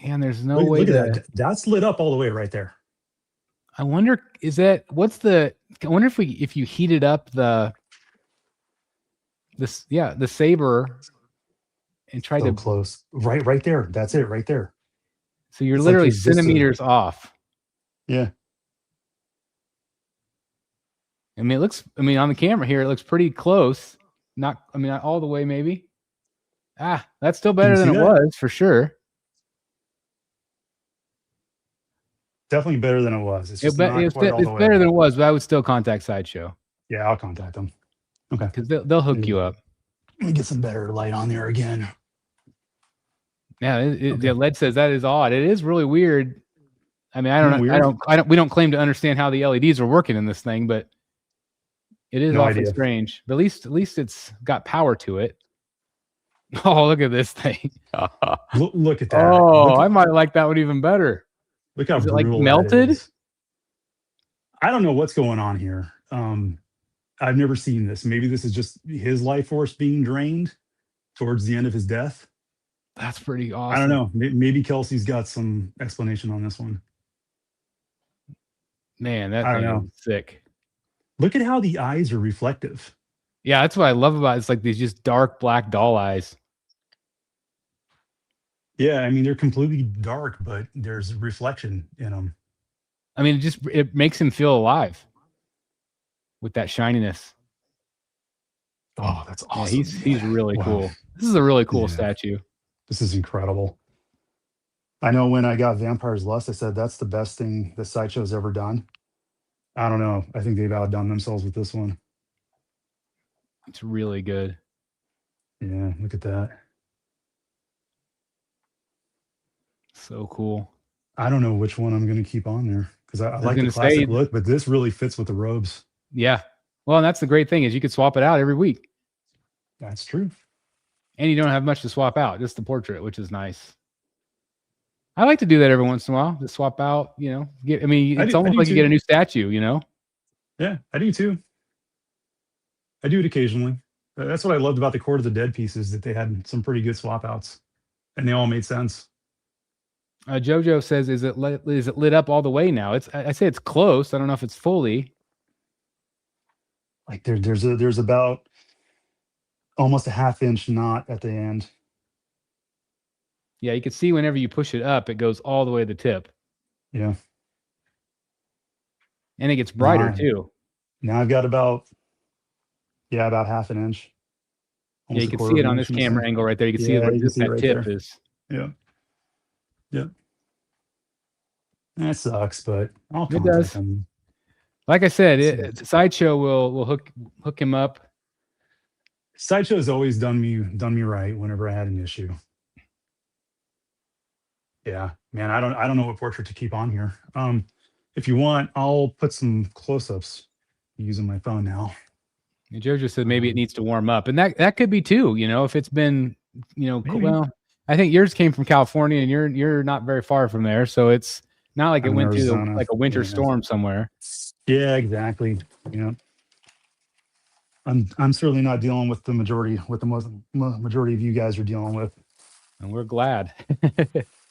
And there's no way look at that. That's lit up all the way right there. I wonder, I wonder if you heated up the saber and tried to close. Right there. That's it right there. So you're literally centimeters off. Yeah. I mean, on the camera here, it looks pretty close. Not all the way, maybe. That's still better than it was, for sure. Definitely better than it was. It's just it's better than it was, but I would still contact Sideshow. Yeah, I'll contact them. Okay. Because they'll hook you up. Let me get some better light on there again. Yeah, LED says that is odd. It is really weird. I mean, I don't know. We don't claim to understand how the LEDs are working in this thing, but it is awfully strange. But at least it's got power to it. Oh, look at this thing. Look at that. Oh, I might like that one even better. Look how brutal like melted? I don't know what's going on here. I've never seen this. Maybe this is just his life force being drained towards the end of his death. That's pretty awesome. I don't know. Maybe Kelsey's got some explanation on this one. Man, that thing is sick. Look at how the eyes are reflective. Yeah, that's what I love about it. It's like these just dark black doll eyes. Yeah, I mean, they're completely dark, but there's reflection in them. I mean, it makes him feel alive with that shininess. Oh, that's awesome. Yeah, he's really cool. This is a really cool statue. This is incredible. I know when I got Vampire's Lust, I said that's the best thing the Sideshow's ever done. I don't know. I think they've outdone themselves with this one. It's really good. Yeah, look at that. So cool. I don't know which one I'm going to keep on there because I like the classic look, but this really fits with the robes. Yeah. Well, and that's the great thing is you could swap it out every week. That's true. And you don't have much to swap out, just the portrait, which is nice. I like to do that every once in a while. Just swap out, it's almost like you get a new statue, Yeah, I do too. I do it occasionally. That's what I loved about the Court of the Dead pieces, that they had some pretty good swap outs and they all made sense. Jojo says, is it lit up all the way now? I say it's close. I don't know if it's fully. Like there's about almost a ½ inch knot at the end. Yeah, you can see whenever you push it up, it goes all the way to the tip. Yeah. And it gets brighter too. Now I've got about ½ an inch. Yeah, you can see it on this camera angle right there. You can see where that right tip there. is. Yeah. Yeah. That sucks, but I'll it does. Him. Like I said, Sideshow will hook him up. Sideshow has always done me right whenever I had an issue. Yeah, man, I don't know what portrait to keep on here. If you want, I'll put some close-ups using my phone now. Jojo said maybe it needs to warm up, and that could be too. You know, if it's been, well, I think yours came from California, and you're not very far from there, so it's not like it went through like a winter storm somewhere. Yeah, exactly. Yeah, I'm certainly not dealing with the majority of you guys are dealing with, and we're glad.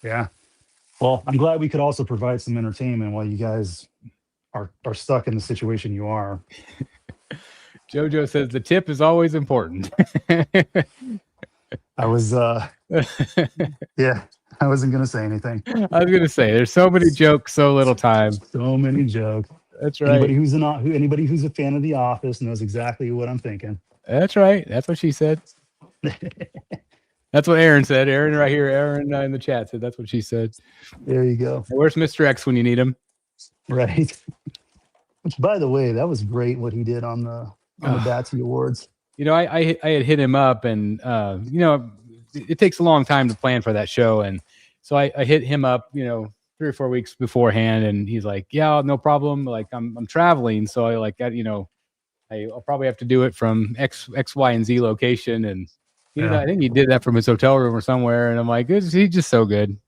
Yeah. Well, I'm glad we could also provide some entertainment while you guys are stuck in the situation you are. Jojo says the tip is always important. I was yeah, I wasn't gonna say anything. I was gonna say there's so many jokes, so little time. So many jokes. That's right. Anybody who's a fan of The Office knows exactly what I'm thinking. That's right. That's what she said. That's what Aaron said. Aaron right here. Aaron in the chat said that's what she said. There you go. Where's Mr. X when you need him? Right. Which, by the way, that was great what he did on the Batsy Awards. You know, I had hit him up, and it takes a long time to plan for that show, and so I hit him up, 3 or 4 weeks beforehand, and he's like, "Yeah, no problem. Like I'm traveling, so I'll probably have to do it from X, Y, and Z location." And I think he did that from his hotel room or somewhere, and I'm like, he's just so good.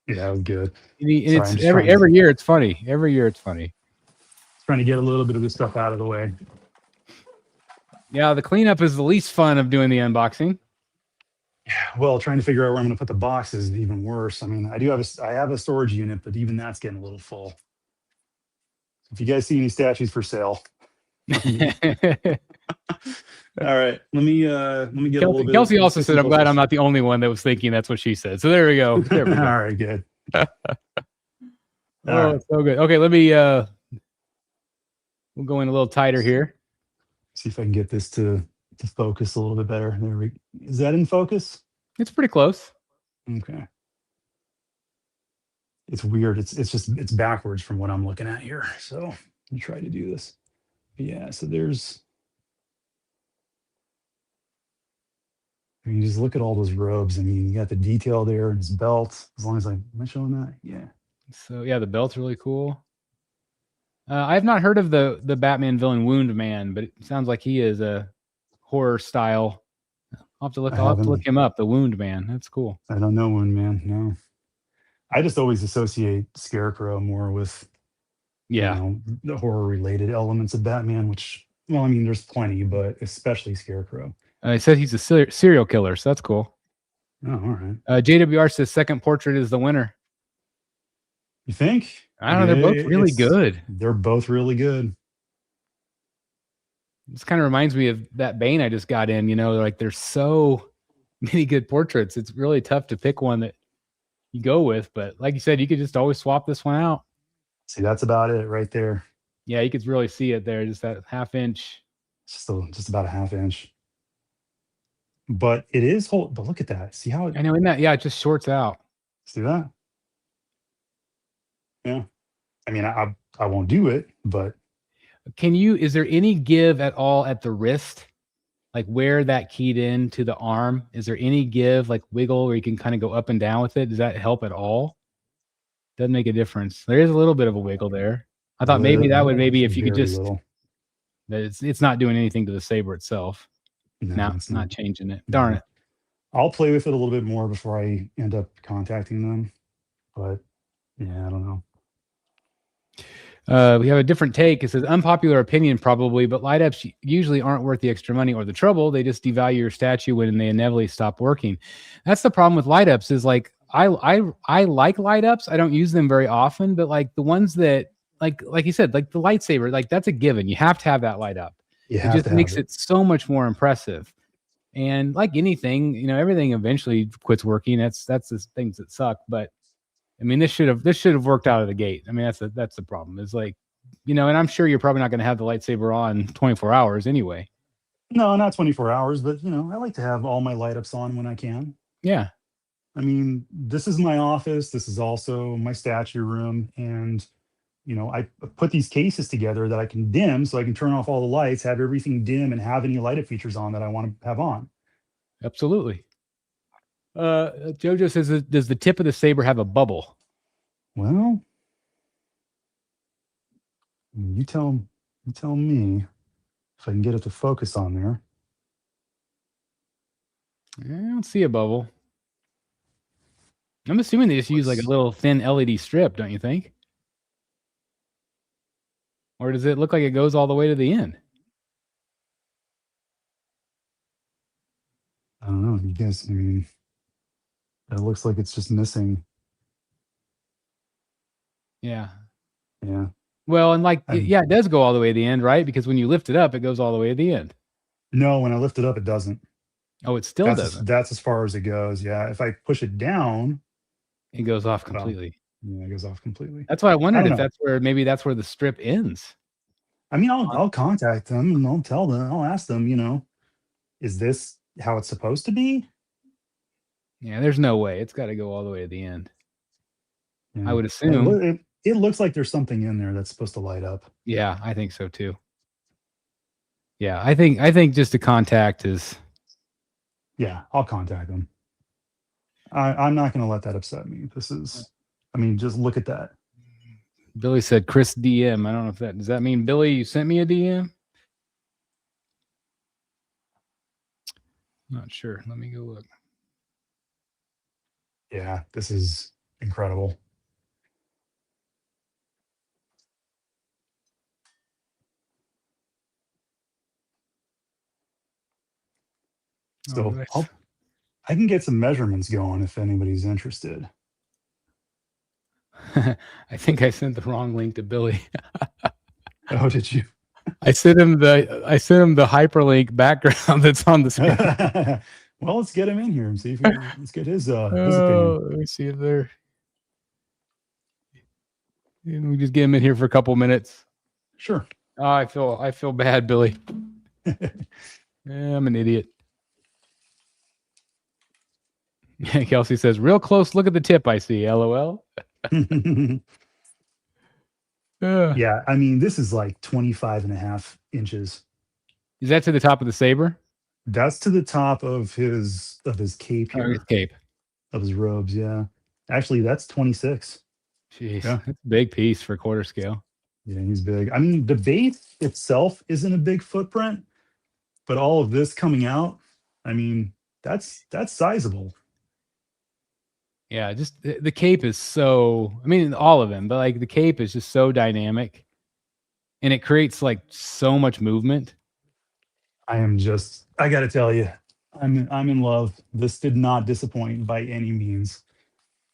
Yeah, it was good. It's every year it's funny. Every year it's funny. Trying to get a little bit of this stuff out of the way. Yeah, the cleanup is the least fun of doing the unboxing. Yeah, well, trying to figure out where I'm going to put the boxes is even worse. I mean, I have a storage unit, but even that's getting a little full. If you guys see any statues for sale. All right, let me get a little bit. Kelsey also said, "I'm glad I'm not the only one that was thinking that's what she said." So there we go. There we go. All right, good. Right. So good. Okay, let me. We'll go in a little tighter here. See if I can get this to focus a little bit better. Is that in focus? It's pretty close. Okay. It's weird. It's backwards from what I'm looking at here. So let me try to do this. Yeah. So you just look at all those robes. I mean, you got the detail there and his belt. As long as am I showing that? Yeah. So yeah, the belt's really cool. I've not heard of the Batman villain Wound Man, but it sounds like he is a horror style. I'll have to look him up. The Wound Man. That's cool. I don't know Wound Man. No. I just always associate Scarecrow more with the horror related elements of Batman, which, well, I mean, there's plenty, but especially Scarecrow. It said he's a serial killer, so that's cool. Oh, all right. JWR says second portrait is the winner. You think? I don't know. They're both really good. They're both really good. This kind of reminds me of that Bane I just got in. Like there's so many good portraits. It's really tough to pick one that you go with. But like you said, you could just always swap this one out. See, that's about it right there. Yeah, you could really see it there. Just that ½ inch. Just about a ½ inch. But it is But look at that. See how I know in that. Yeah, it just shorts out. See that? Yeah. I mean, I won't do it, but is there any give at all at the wrist? Like where that keyed in to the arm? Is there any give, like wiggle, where you can kind of go up and down with it? Does that help at all? Doesn't make a difference. There is a little bit of a wiggle there. I thought maybe that would if you could just it's not doing anything to the saber itself. No, it's not changing it. Darn it. I'll play with it a little bit more before I end up contacting them. But yeah, I don't know. We have a different take. It says unpopular opinion probably, but light ups usually aren't worth the extra money or the trouble. They just devalue your statue when they inevitably stop working. That's the problem with light ups is like I like light ups. I don't use them very often, but like the ones that like you said, like the lightsaber, like that's a given. You have to have that light up. You It have just to have makes it. it so much more impressive. And like anything, you know, everything eventually quits working. That's the things that suck. But I mean, this should have worked out of the gate. I mean, that's the problem. Is like, you know, and I'm sure you're probably not going to have the lightsaber on 24 hours anyway. No, not 24 hours, but you know, I like to have all my light ups on when I can. Yeah, I mean, this is my office. This is also my statue room. And, you know, I put these cases together that I can dim so I can turn off all the lights, have everything dim, and have any light up features on that I want to have on. absolutely. Jojo says, does the tip of the saber have a bubble? Well, you tell me if I can get it to focus on there. I don't see a bubble. I'm assuming they just use like a little thin LED strip, don't you think? Or does it look like it goes all the way to the end? I don't know. You guys, I mean, it looks like it's just missing. Yeah. Yeah. Well, and like, yeah, it does go all the way to the end, right? Because when you lift it up, it goes all the way to the end. No, when I lift it up, it doesn't. Oh, it still doesn't. That's as far as it goes. Yeah. If I push it down, it goes off completely. Yeah, it goes off completely. That's why I wondered if that's where the strip ends. I mean, I'll contact them and I'll tell them, I'll ask them, you know, is this how it's supposed to be? Yeah, there's no way. It's got to go all the way to the end. Yeah. I would assume. It looks like there's something in there that's supposed to light up. Yeah, I think so too. Yeah, I think just a contact is. Yeah, I'll contact them. I'm not going to let that upset me. This is, I mean, just look at that. Billy said, Chris DM. I don't know if does that mean, Billy, you sent me a DM? Not sure. Let me go look. Yeah, this is incredible. So nice. I can get some measurements going if anybody's interested. I think I sent the wrong link to Billy. Oh, did you? I sent him the hyperlink background that's on the screen. Well, let's get him in here and see if let's get his opinion. Let me see if they're. We just get him in here for a couple minutes. Sure. Oh, I feel bad, Billy. I'm an idiot. Kelsey says, real close look at the tip I see. LOL. Yeah, I mean, this is like 25.5 inches. Is that to the top of the saber? That's to the top of his cape here. Oh, his cape. Of his robes, yeah. Actually, that's 26. Jeez, yeah. That's a big piece for quarter scale. Yeah, he's big. I mean, the base itself isn't a big footprint, but all of this coming out, I mean, that's sizable. Yeah, just the cape is so, I mean, all of them, but like the cape is just so dynamic and it creates like so much movement. I got to tell you, I'm in love. This did not disappoint by any means.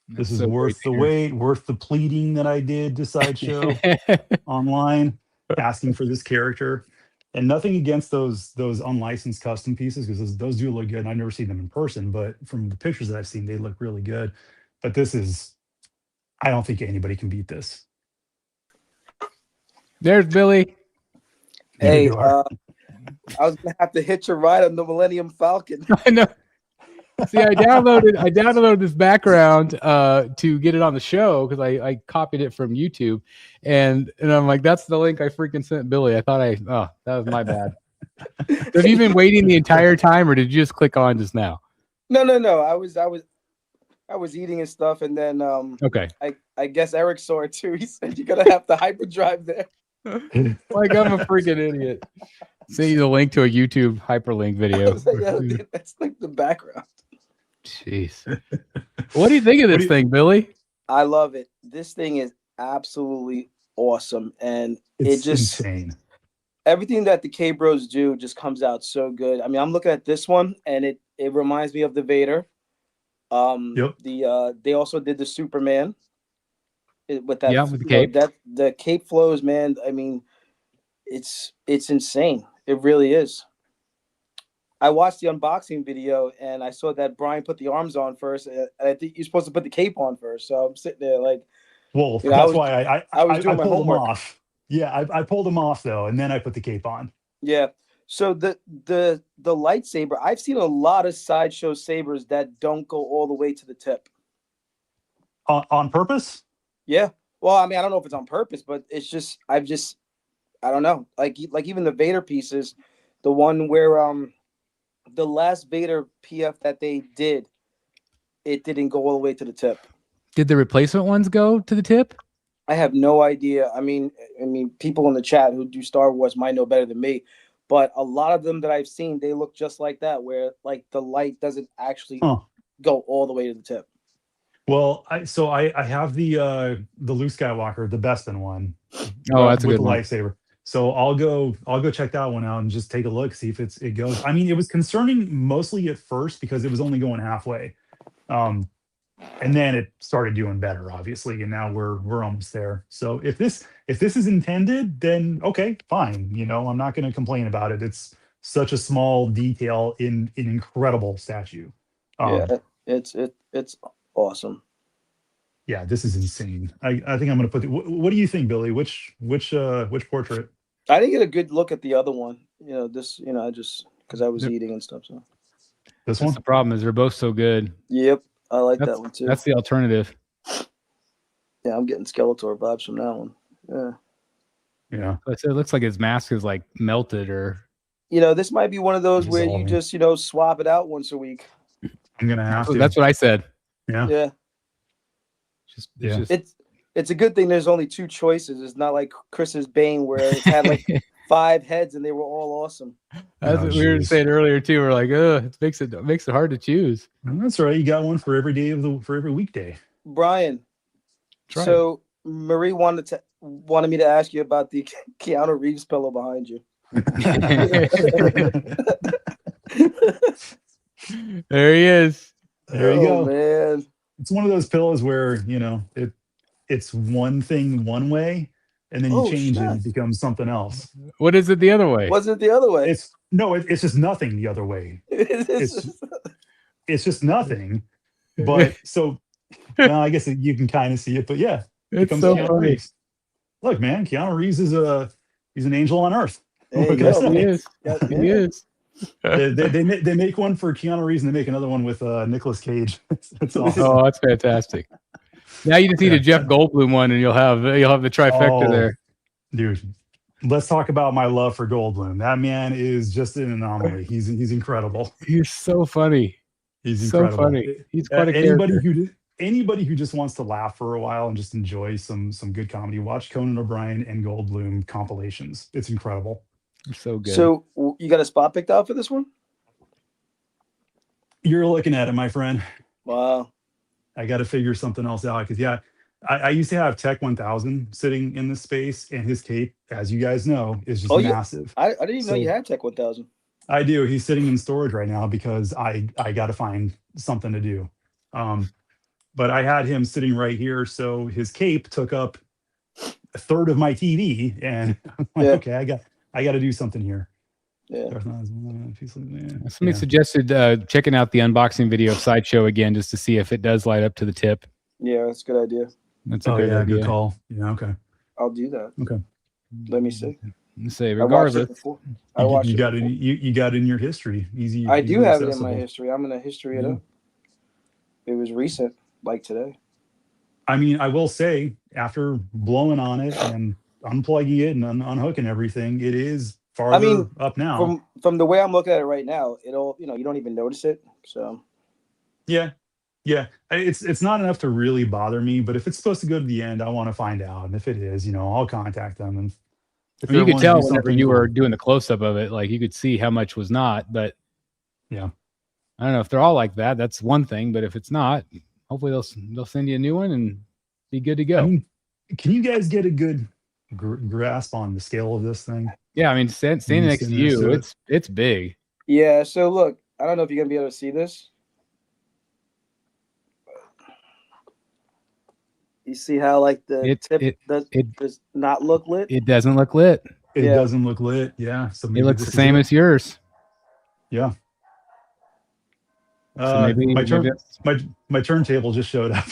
This is worth the wait, worth the pleading that I did to Sideshow online, asking for this character. And nothing against those unlicensed custom pieces, because those do look good. And I've never seen them in person, but from the pictures that I've seen, they look really good. But this is, I don't think anybody can beat this. There's Billy. Hey, I was gonna have to hitch a ride on the Millennium Falcon. I know. See, I downloaded this background to get it on the show because I copied it from YouTube, and I'm like, that's the link I freaking sent Billy. I thought that was my bad. Have you been waiting the entire time, or did you just click on just now? No. I was eating and stuff, and then okay. I guess Eric saw it too. He said you're gonna have to hyperdrive there. Like I'm a freaking idiot. See the link to a YouTube hyperlink video. Like, that's like the background. Jeez. What do you think of this thing, Billy? I love it. This thing is absolutely awesome, and it's it just insane. Everything that the K-Bros do just comes out so good. I mean, I'm looking at this one, and it reminds me of the Vader. Yep. They also did the Superman with that. Yeah, with the cape. That the cape flows, man. I mean, it's insane. It really is. I watched the unboxing video and I saw that Brian put the arms on first. And I think you're supposed to put the cape on first. So I'm sitting there like, well, you know, that's why I was doing my pulled homework. them off. Yeah, I pulled them off though, and then I put the cape on. Yeah. So the lightsaber, I've seen a lot of Sideshow sabers that don't go all the way to the tip. On purpose? Yeah. Well, I mean, I don't know if it's on purpose, but it's just I don't know. Like even the Vader pieces, the one where the last Vader PF that they did, it didn't go all the way to the tip. Did the replacement ones go to the tip? I have no idea. I mean, people in the chat who do Star Wars might know better than me, but a lot of them that I've seen, they look just like that, where like the light doesn't actually go all the way to the tip. Well, I have the Luke Skywalker, the Bespin one. Oh, that's a with good the one. lightsaber. So I'll go check that one out and just take a look, see if it goes. I mean, it was concerning mostly at first because it was only going halfway. And then it started doing better, obviously, and now we're almost there. So if this is intended, then okay, fine. You know, I'm not going to complain about it. It's such a small detail in an incredible statue. Yeah, it's awesome. Yeah, this is insane. I think I'm going to put. What do you think, Billy? Which portrait? I didn't get a good look at the other one. You know, this. You know, I just because I was eating and stuff. So this that's one. The problem is they're both so good. Yep, I like that one too. That's the alternative. Yeah, I'm getting Skeletor vibes from that one. Yeah. Yeah. It looks like his mask is like melted or. You know, this might be one of those where you Dissolving. just swap it out once a week. I'm gonna have to. That's what I said. Yeah. Yeah. It's a good thing there's only two choices. It's not like Chris's Bane where it had like 5 heads and they were all awesome. That's what we were saying earlier too. We're like, it makes it hard to choose. And that's right. You got one for every day for every weekday. Brian. So Marie wanted me to ask you about the Keanu Reeves pillow behind you. There he is. There you go. Man. It's one of those pillows where, you know, it's one thing one way, and then you change it and it becomes something else. What is it the other way? What's it the other way? It's just nothing the other way. It's just nothing. But so well, I guess you can kind of see it, but yeah. It's so funny. Look, man, Keanu Reeves is he's an angel on earth. He is. He is. They make one for Keanu Reeves and they make another one with Nicolas Cage. That's awesome. Oh, that's fantastic. Now you just need a Jeff Goldblum one, and you'll have the trifecta there, dude. Let's talk about my love for Goldblum. That man is just an anomaly. He's incredible. He's so funny. He's incredible. So funny. He's quite a character. Anybody who just wants to laugh for a while and just enjoy some good comedy, watch Conan O'Brien and Goldblum compilations. It's incredible. So good. So you got a spot picked out for this one? You're looking at it, my friend. Wow. I got to figure something else out because I used to have Tech 1000 sitting in this space, and his cape, as you guys know, is just massive. I didn't even know you had Tech 1000. I do. He's sitting in storage right now because I got to find something to do. But I had him sitting right here, so his cape took up a third of my TV, and I'm like, okay, I got to do something here. Yeah. Somebody suggested checking out the unboxing video of Sideshow again, just to see if it does light up to the tip. Yeah, that's a good idea. That's a good idea. Good call. Yeah, okay. I'll do that. Okay. Let me see. Let's say regardless, I watched you got it. You got it in your history. Easy. I do have it in my history. I'm gonna history it up. It was recent, like today. I mean, I will say, after blowing on it and unplugging it and unhooking everything, it is farther up now. From the way I'm looking at it right now, it'll you don't even notice it. So yeah, it's not enough to really bother me. But if it's supposed to go to the end, I want to find out. And if it is, I'll contact them. And you could tell whenever you were doing the close up of it, like you could see how much was not. But yeah, I don't know if they're all like that. That's one thing. But if it's not, hopefully they'll send you a new one and be good to go. I mean, can you guys get a good grasp on the scale of this thing? Yeah, I mean, standing next to you, it's big. Yeah. So look, I don't know if you're gonna be able to see this. You see how like the It tip it does not look lit? it doesn't look lit. It Yeah. doesn't look lit. Yeah. So It maybe looks the this is same it. as yours. Yeah. So maybe that's- my turntable just showed up.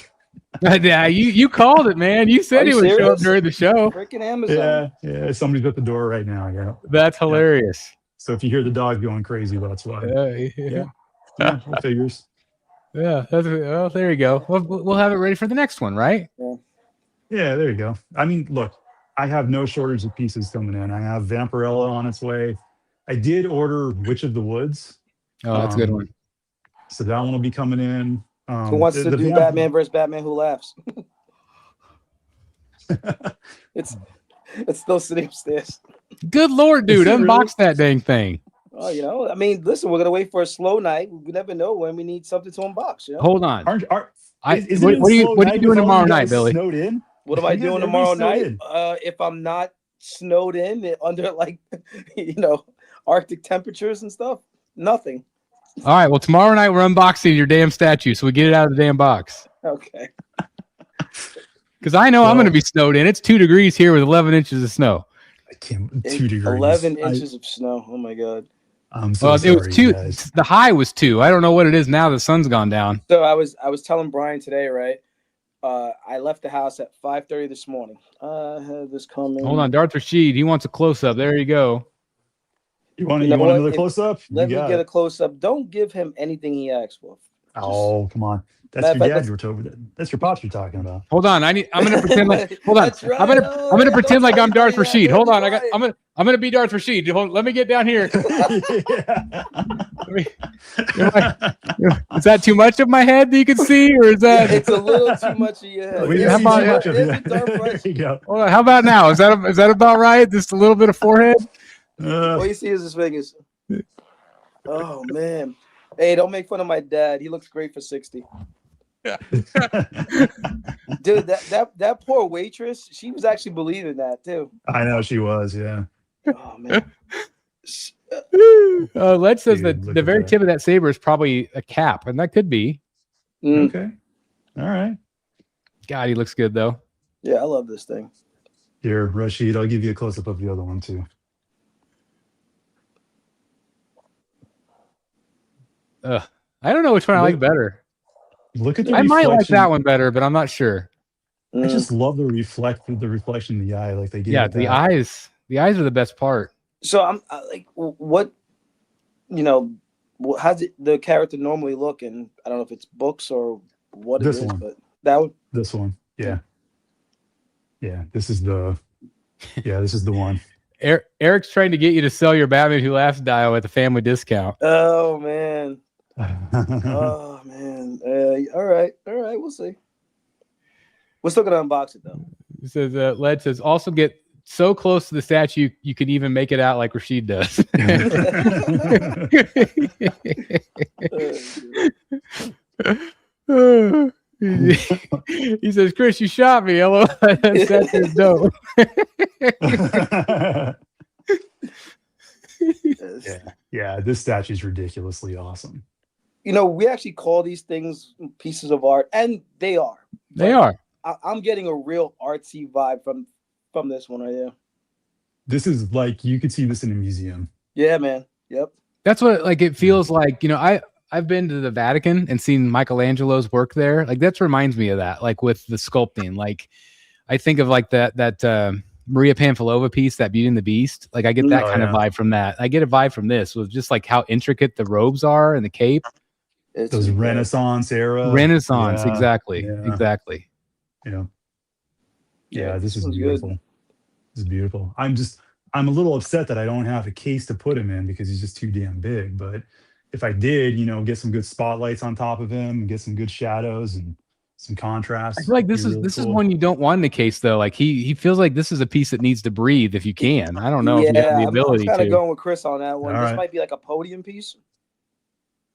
yeah, you called it, man. You Are said you he would show up serious? during the show. Freaking Amazon. Yeah. Somebody's at the door right now. Yeah. That's hilarious. So if you hear the dog going crazy, well, that's why. Yeah. Yeah, it figures. Yeah, well, there you go. We'll have it ready for the next one, right? Yeah, there you go. I mean, look, I have no shortage of pieces coming in. I have Vampirella on its way. I did order Witch of the Woods. Oh, that's a good one. So that one will be coming in. Who wants to do Batman versus Batman Who Laughs? it's still sitting upstairs. Good Lord, dude, unbox that dang thing. Oh, you know, I mean, listen, we're gonna wait for a slow night. We never know when we need something to unbox. You know? Hold on. What what are you doing tomorrow night, Billy? Snowed in? What am I doing tomorrow night? In. If I'm not snowed in under like, Arctic temperatures and stuff, nothing. All right. Well, tomorrow night we're unboxing your damn statue, so we get it out of the damn box. Okay. Because I know I'm going to be snowed in. It's 2 degrees here with 11 inches of snow. I can't. 2 degrees. 11 inches of snow. Oh my god. I'm so sorry, it was 2. Guys. The high was 2. I don't know what it is now. The sun's gone down. So I was telling Brian today, right? I left the house at 5:30 this morning. I had this coming. Hold on, Darth Rashid. He wants a close up. There you go. You want another close up? Let me get a close up. Don't give him anything he asks for. Oh, come on. That's your dad you're talking. That's your pops you're talking about. Hold on. I'm gonna pretend like. Hold on. Right. I'm gonna pretend like I'm Darth Rashid. Hold on. Right. I'm gonna be Darth Rashid. Let me get down here. Is that too much of my head that you can see, or is that? It's a little too much of your head. There you go. Hold on, how about now? Is that about right? Just a little bit of forehead. All you see is his fingers. Oh man. Hey, don't make fun of my dad. He looks great for 60. Yeah. Dude, that poor waitress, she was actually believing that too. I know she was, yeah. Oh man. Led says Dude, that the very tip of that saber is probably a cap, and that could be. Okay. All right. God, he looks good though. Yeah, I love this thing. Here, Rashid, I'll give you a close up of the other one too. I don't know which one I like better. Look at the I might like reflection. that one better, but I'm not sure. I just love the reflection in the eye, like they gave. Yeah, it the that. eyes. The eyes are the best part. So I'm like, what, how's the character normally look? And I don't know if it's books or what it This is, one. but that one. This one, yeah. This is the one. Eric's trying to get you to sell your Batman Who Laughs dial at the family discount. Oh man. Oh man. All right, we'll see. We're still gonna unbox it though. It says Led says also get so close to the statue you can even make it out like Rashid does. He says, Chris, you shot me. Hello. That's dope. Yeah, this statue is ridiculously awesome. We actually call these things pieces of art, and they are. They are. I'm getting a real artsy vibe from this one right here. This is like you could see this in a museum. Yeah, man. Yep. That's what it feels like. I've been to the Vatican and seen Michelangelo's work there. Like that reminds me of that. Like with the sculpting. Like I think of like that Maria Pamphilova piece, that Beauty and the Beast. Like I get that kind of vibe from that. I get a vibe from this with just like how intricate the robes are and the cape. Those Renaissance era. Renaissance, exactly. Yeah. Exactly. Yeah, this is one's beautiful. good. This is beautiful. I'm a little upset that I don't have a case to put him in because he's just too damn big. But if I did, get some good spotlights on top of him and get some good shadows and some contrast. I feel like this is one you don't want in the case though. Like he feels like this is a piece that needs to breathe if you can. I don't know if you have the ability I'm kind to. of going with Chris on that one. All This right. might be like a podium piece.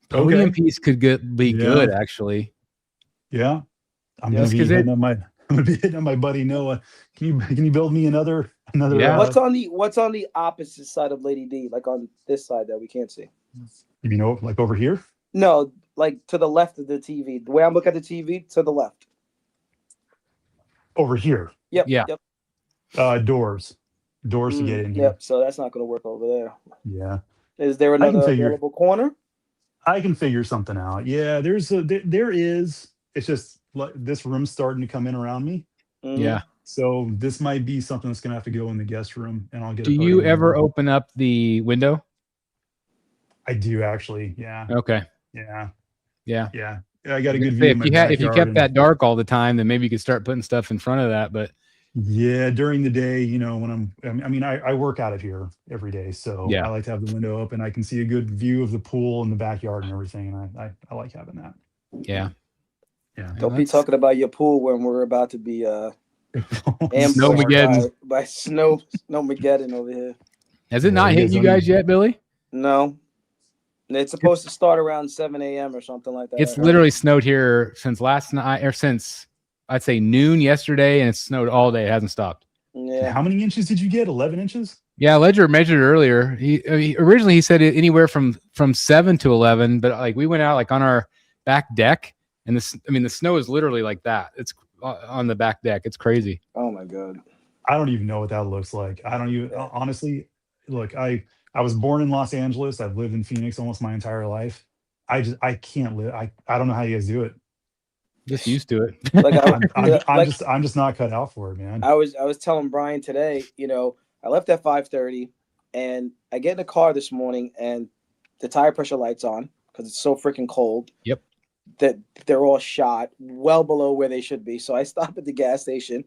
Podium piece could be good actually. Yeah. I'm Yes, gonna be hitting on my buddy Noah. Can you build me another? Yeah. What's on the opposite side of Lady D? Like on this side that we can't see. Like over here? No, like to the left of the TV. The way I'm looking at the TV, to the left. over here. Yep. Yeah. Yep. Doors to get in here. Yep. So that's not going to work over there. Yeah. Is there another available corner? I can figure something out. Yeah, there is. It's just like this room's starting to come in around me. Mm-hmm. Yeah. So this might be something that's gonna have to go in the guest room, and I'll get. Do you ever open up the window? I do actually. Yeah. Okay. Yeah. Yeah. Yeah. I got a good view. If you kept that dark all the time, then maybe you could start putting stuff in front of that. But yeah, during the day, when I work out of here every day, so Yeah. I like to have the window open. I can see a good view of the pool and the backyard and everything, and I like having that. Yeah. Yeah. Don't be talking about your pool when we're about to be Snowmageddon. by Snowmageddon over here. Has it not hit you guys yet, Billy? No. It's supposed to start around 7 a.m. or something like that. It's literally snowed here since last night, or since I'd say noon yesterday, and it's snowed all day. It hasn't stopped. Yeah. How many inches did you get? 11 inches? Yeah, Ledger measured earlier. He originally he said anywhere from 7 to 11, but like we went out like on our back deck, and the snow is literally like that. It's on the back deck. It's crazy. Oh my god. I don't even know what that looks like. I don't even honestly. Look, I was born in Los Angeles. I've lived in Phoenix almost my entire life. I can't live. I don't know how you guys do it. Just used to it. Like I'm just not cut out for it, man. I was telling Brian today, I left at 5:30 and I get in the car this morning and the tire pressure light's on because it's so freaking cold. Yep. That they're all shot well below where they should be. So I stop at the gas station,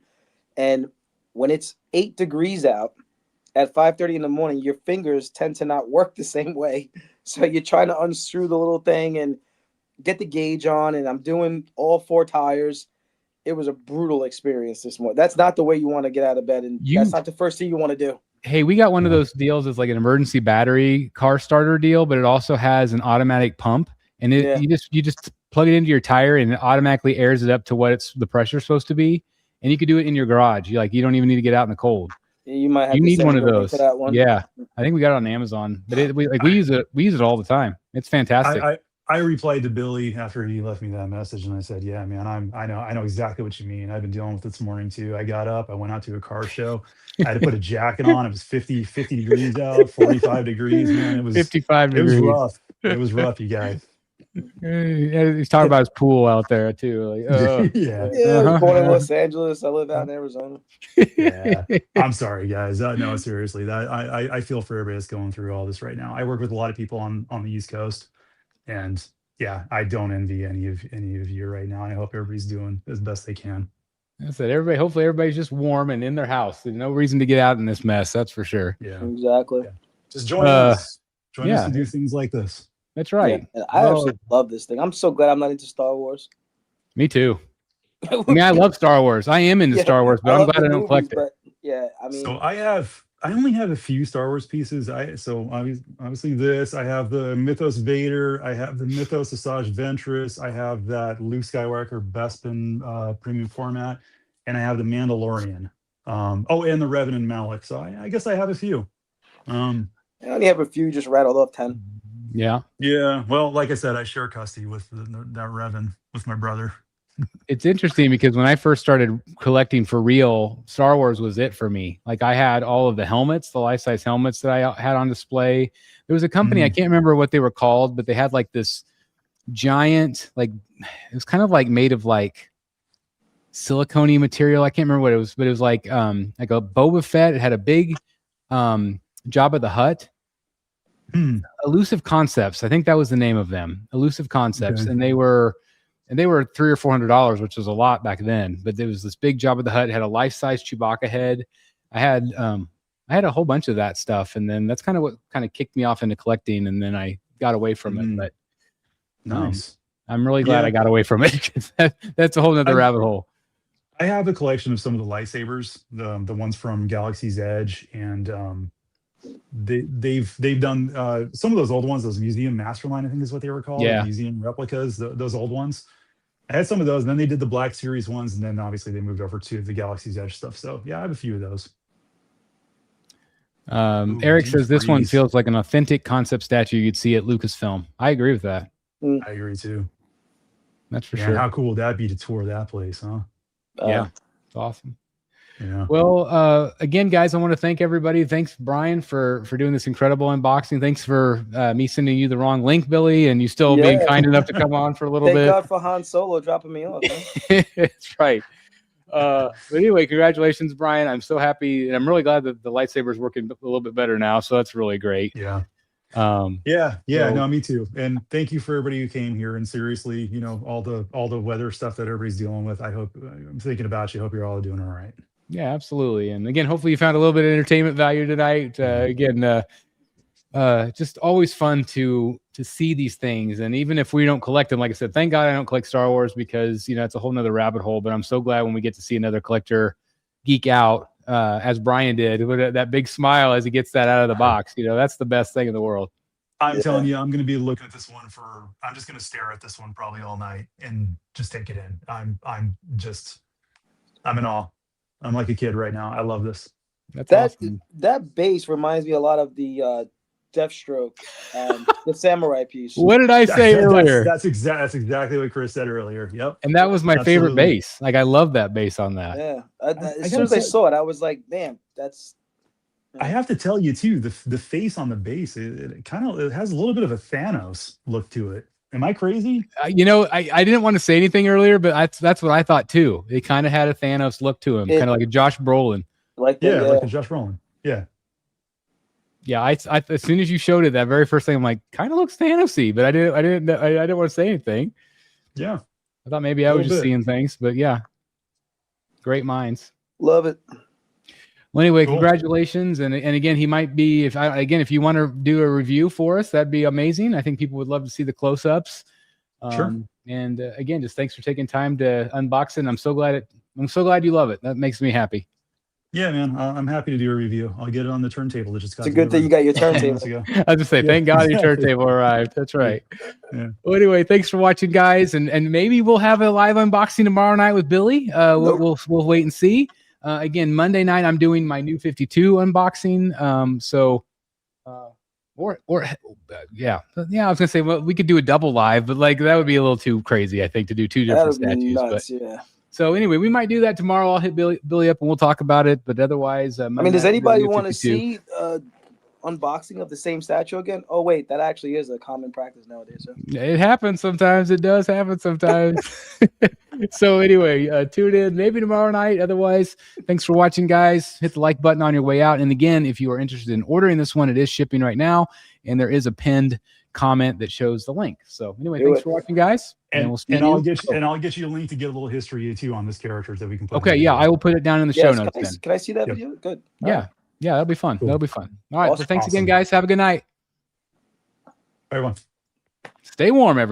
and when it's 8 degrees out at 5:30 in the morning, your fingers tend to not work the same way. So you're trying to unscrew the little thing and get the gauge on, and I'm doing all 4 tires. It was a brutal experience this morning. That's not the way you want to get out of bed, and that's not the first thing you want to do. Hey, we got one of those deals. It's like an emergency battery car starter deal, but it also has an automatic pump, and you just plug it into your tire, and it automatically airs it up to what the pressure's supposed to be, and you can do it in your garage. You don't even need to get out in the cold. You might have. You need one of those. For that one. Yeah, I think we got it on Amazon, but we use it. We use it all the time. It's fantastic. I replied to Billy after he left me that message, and I said, "Yeah, man, I know exactly what you mean. I've been dealing with it this morning too. I got up, I went out to a car show. I had to put a jacket on. It was 50 degrees out, 45 degrees, man. It was 55 degrees. It was rough. It was rough, you guys. He's talking about his pool out there too. Yeah. I'm born in Los Angeles. I live out in Arizona. Yeah, I'm sorry, guys. No, seriously, that I feel for everybody that's going through all this right now. I work with a lot of people on the East Coast, and yeah, I don't envy any of you right now. I hope everybody's doing as best they can. I said, hopefully everybody's just warm and in their house. There's no reason to get out in this mess. That's for sure. Yeah, exactly. Yeah. Just join us. Join us to do things like this. That's right. Yeah, I absolutely love this thing. I'm so glad I'm not into Star Wars. Me too. I mean, I love Star Wars. I am into Star Wars, but I'm glad I don't collect it. Yeah, I mean, so I only have a few Star Wars pieces. Obviously this. I have the Mythos Vader. I have the Mythos Asajj Ventress. I have that Luke Skywalker Bespin premium format, and I have the Mandalorian. And the Revenant Malik. So I guess I have a few. I only have a few. Just rattled off 10. Yeah. Yeah. Well, like I said, I share custody with that Revan with my brother. It's interesting because when I first started collecting for real, Star Wars was it for me. Like I had all of the helmets, the life-size helmets that I had on display. There was a company, I can't remember what they were called, but they had like this giant, like it was kind of like made of like silicone material. I can't remember what it was, but it was like a Boba Fett. It had a big Jabba the Hutt. Elusive Concepts. I think that was the name of them. Elusive Concepts. Okay. And they were $300 or $400, which was a lot back then. But there was this big Jabba the Hutt. It had a life-size Chewbacca head. I had a whole bunch of that stuff, and then that's kind of what kind of kicked me off into collecting, and then I got away from it. But nice. I'm really glad I got away from it because that's a whole nother rabbit hole. I have a collection of some of the lightsabers, the ones from Galaxy's Edge, and they've done some of those old ones, those museum masterline, I think is what they were called. Yeah. Museum replicas, those old ones. I had some of those, and then they did the Black Series ones, and then obviously they moved over to the Galaxy's Edge stuff. So yeah, I have a few of those. Eric says this one feels like an authentic concept statue you'd see at Lucasfilm. I agree with that. I agree too. That's for sure. How cool would that be to tour that place, huh? Yeah. It's awesome. Yeah. Well, again, guys, I want to thank everybody. Thanks, Brian, for doing this incredible unboxing. Thanks for me sending you the wrong link, Billy, and you still being kind enough to come on for a little Thank bit. God for Han Solo dropping me off. Man. That's right. But anyway, congratulations, Brian. I'm so happy, and I'm really glad that the lightsaber is working a little bit better now. So that's really great. Yeah. So, No, me too. And thank you for everybody who came here. And seriously, you know, all the weather stuff that everybody's dealing with. I hope I'm thinking about you. Hope you're all doing all right. Yeah, absolutely. And again, hopefully you found a little bit of entertainment value tonight. Just always fun to see these things. And even if we don't collect them, like I said, thank God I don't collect Star Wars because, you know, it's a whole nother rabbit hole. But I'm so glad when we get to see another collector geek out, as Brian did, with that big smile as he gets that out of the box. You know, that's the best thing in the world. I'm telling you, I'm going to be looking at this one I'm just going to stare at this one probably all night and just take it in. I'm in awe. I'm like a kid right now. I love this. That's awesome. That base reminds me a lot of the Deathstroke, the samurai piece. What did I say earlier? That's exactly what Chris said earlier. Yep. And that was my favorite base. Like, I love that base on that. Yeah. As soon as I saw it, I was like, man, that's. I have to tell you too, the face on the base, it has a little bit of a Thanos look to it. Am I crazy? You know, I didn't want to say anything earlier, but that's what I thought too. It kind of had a Thanos look to him, kind of like a Josh Brolin. Like a Josh Brolin. Yeah. Yeah. I as soon as you showed it, that very first thing, I'm like, kind of looks Thanos-y, but I didn't want to say anything. Yeah. I thought maybe I was just seeing things, but yeah. Great minds. Love it. Well, anyway, congratulations. And again, he might be, if you want to do a review for us, that'd be amazing. I think people would love to see the close-ups. Sure. And again, just thanks for taking time to unbox it. I'm so glad you love it. That makes me happy. Yeah, man. I'm happy to do a review. I'll get it on the turntable. It's a good thing you got your turntable. I was just say, thank God your turntable arrived. That's right. Yeah. Well, anyway, thanks for watching, guys. And maybe we'll have a live unboxing tomorrow night with Billy. We'll wait and see. Again, Monday night, I'm doing my new 52 unboxing. I was gonna say, well, we could do a double live, but like that would be a little too crazy, I think, to do two different statues. Nuts, yeah. So anyway, we might do that tomorrow. I'll hit Billy up and we'll talk about it. But otherwise, does anybody want to see unboxing of the same statue again? Oh wait, that actually is a common practice nowadays. Huh? It happens sometimes. It does happen sometimes. So anyway, tune in maybe tomorrow night. Otherwise, thanks for watching, guys. Hit the like button on your way out. And again, if you are interested in ordering this one, it is shipping right now, and there is a pinned comment that shows the link. So anyway, thanks for watching, guys. And we'll see I'll get you a link to get a little history too on this character that we can put. Okay, yeah, I will put it down in the show notes. Can I see that video? Good. Yeah, that'll be fun. Cool. That'll be fun. All right, well, thanks again, guys. Have a good night. Everyone, stay warm, everybody.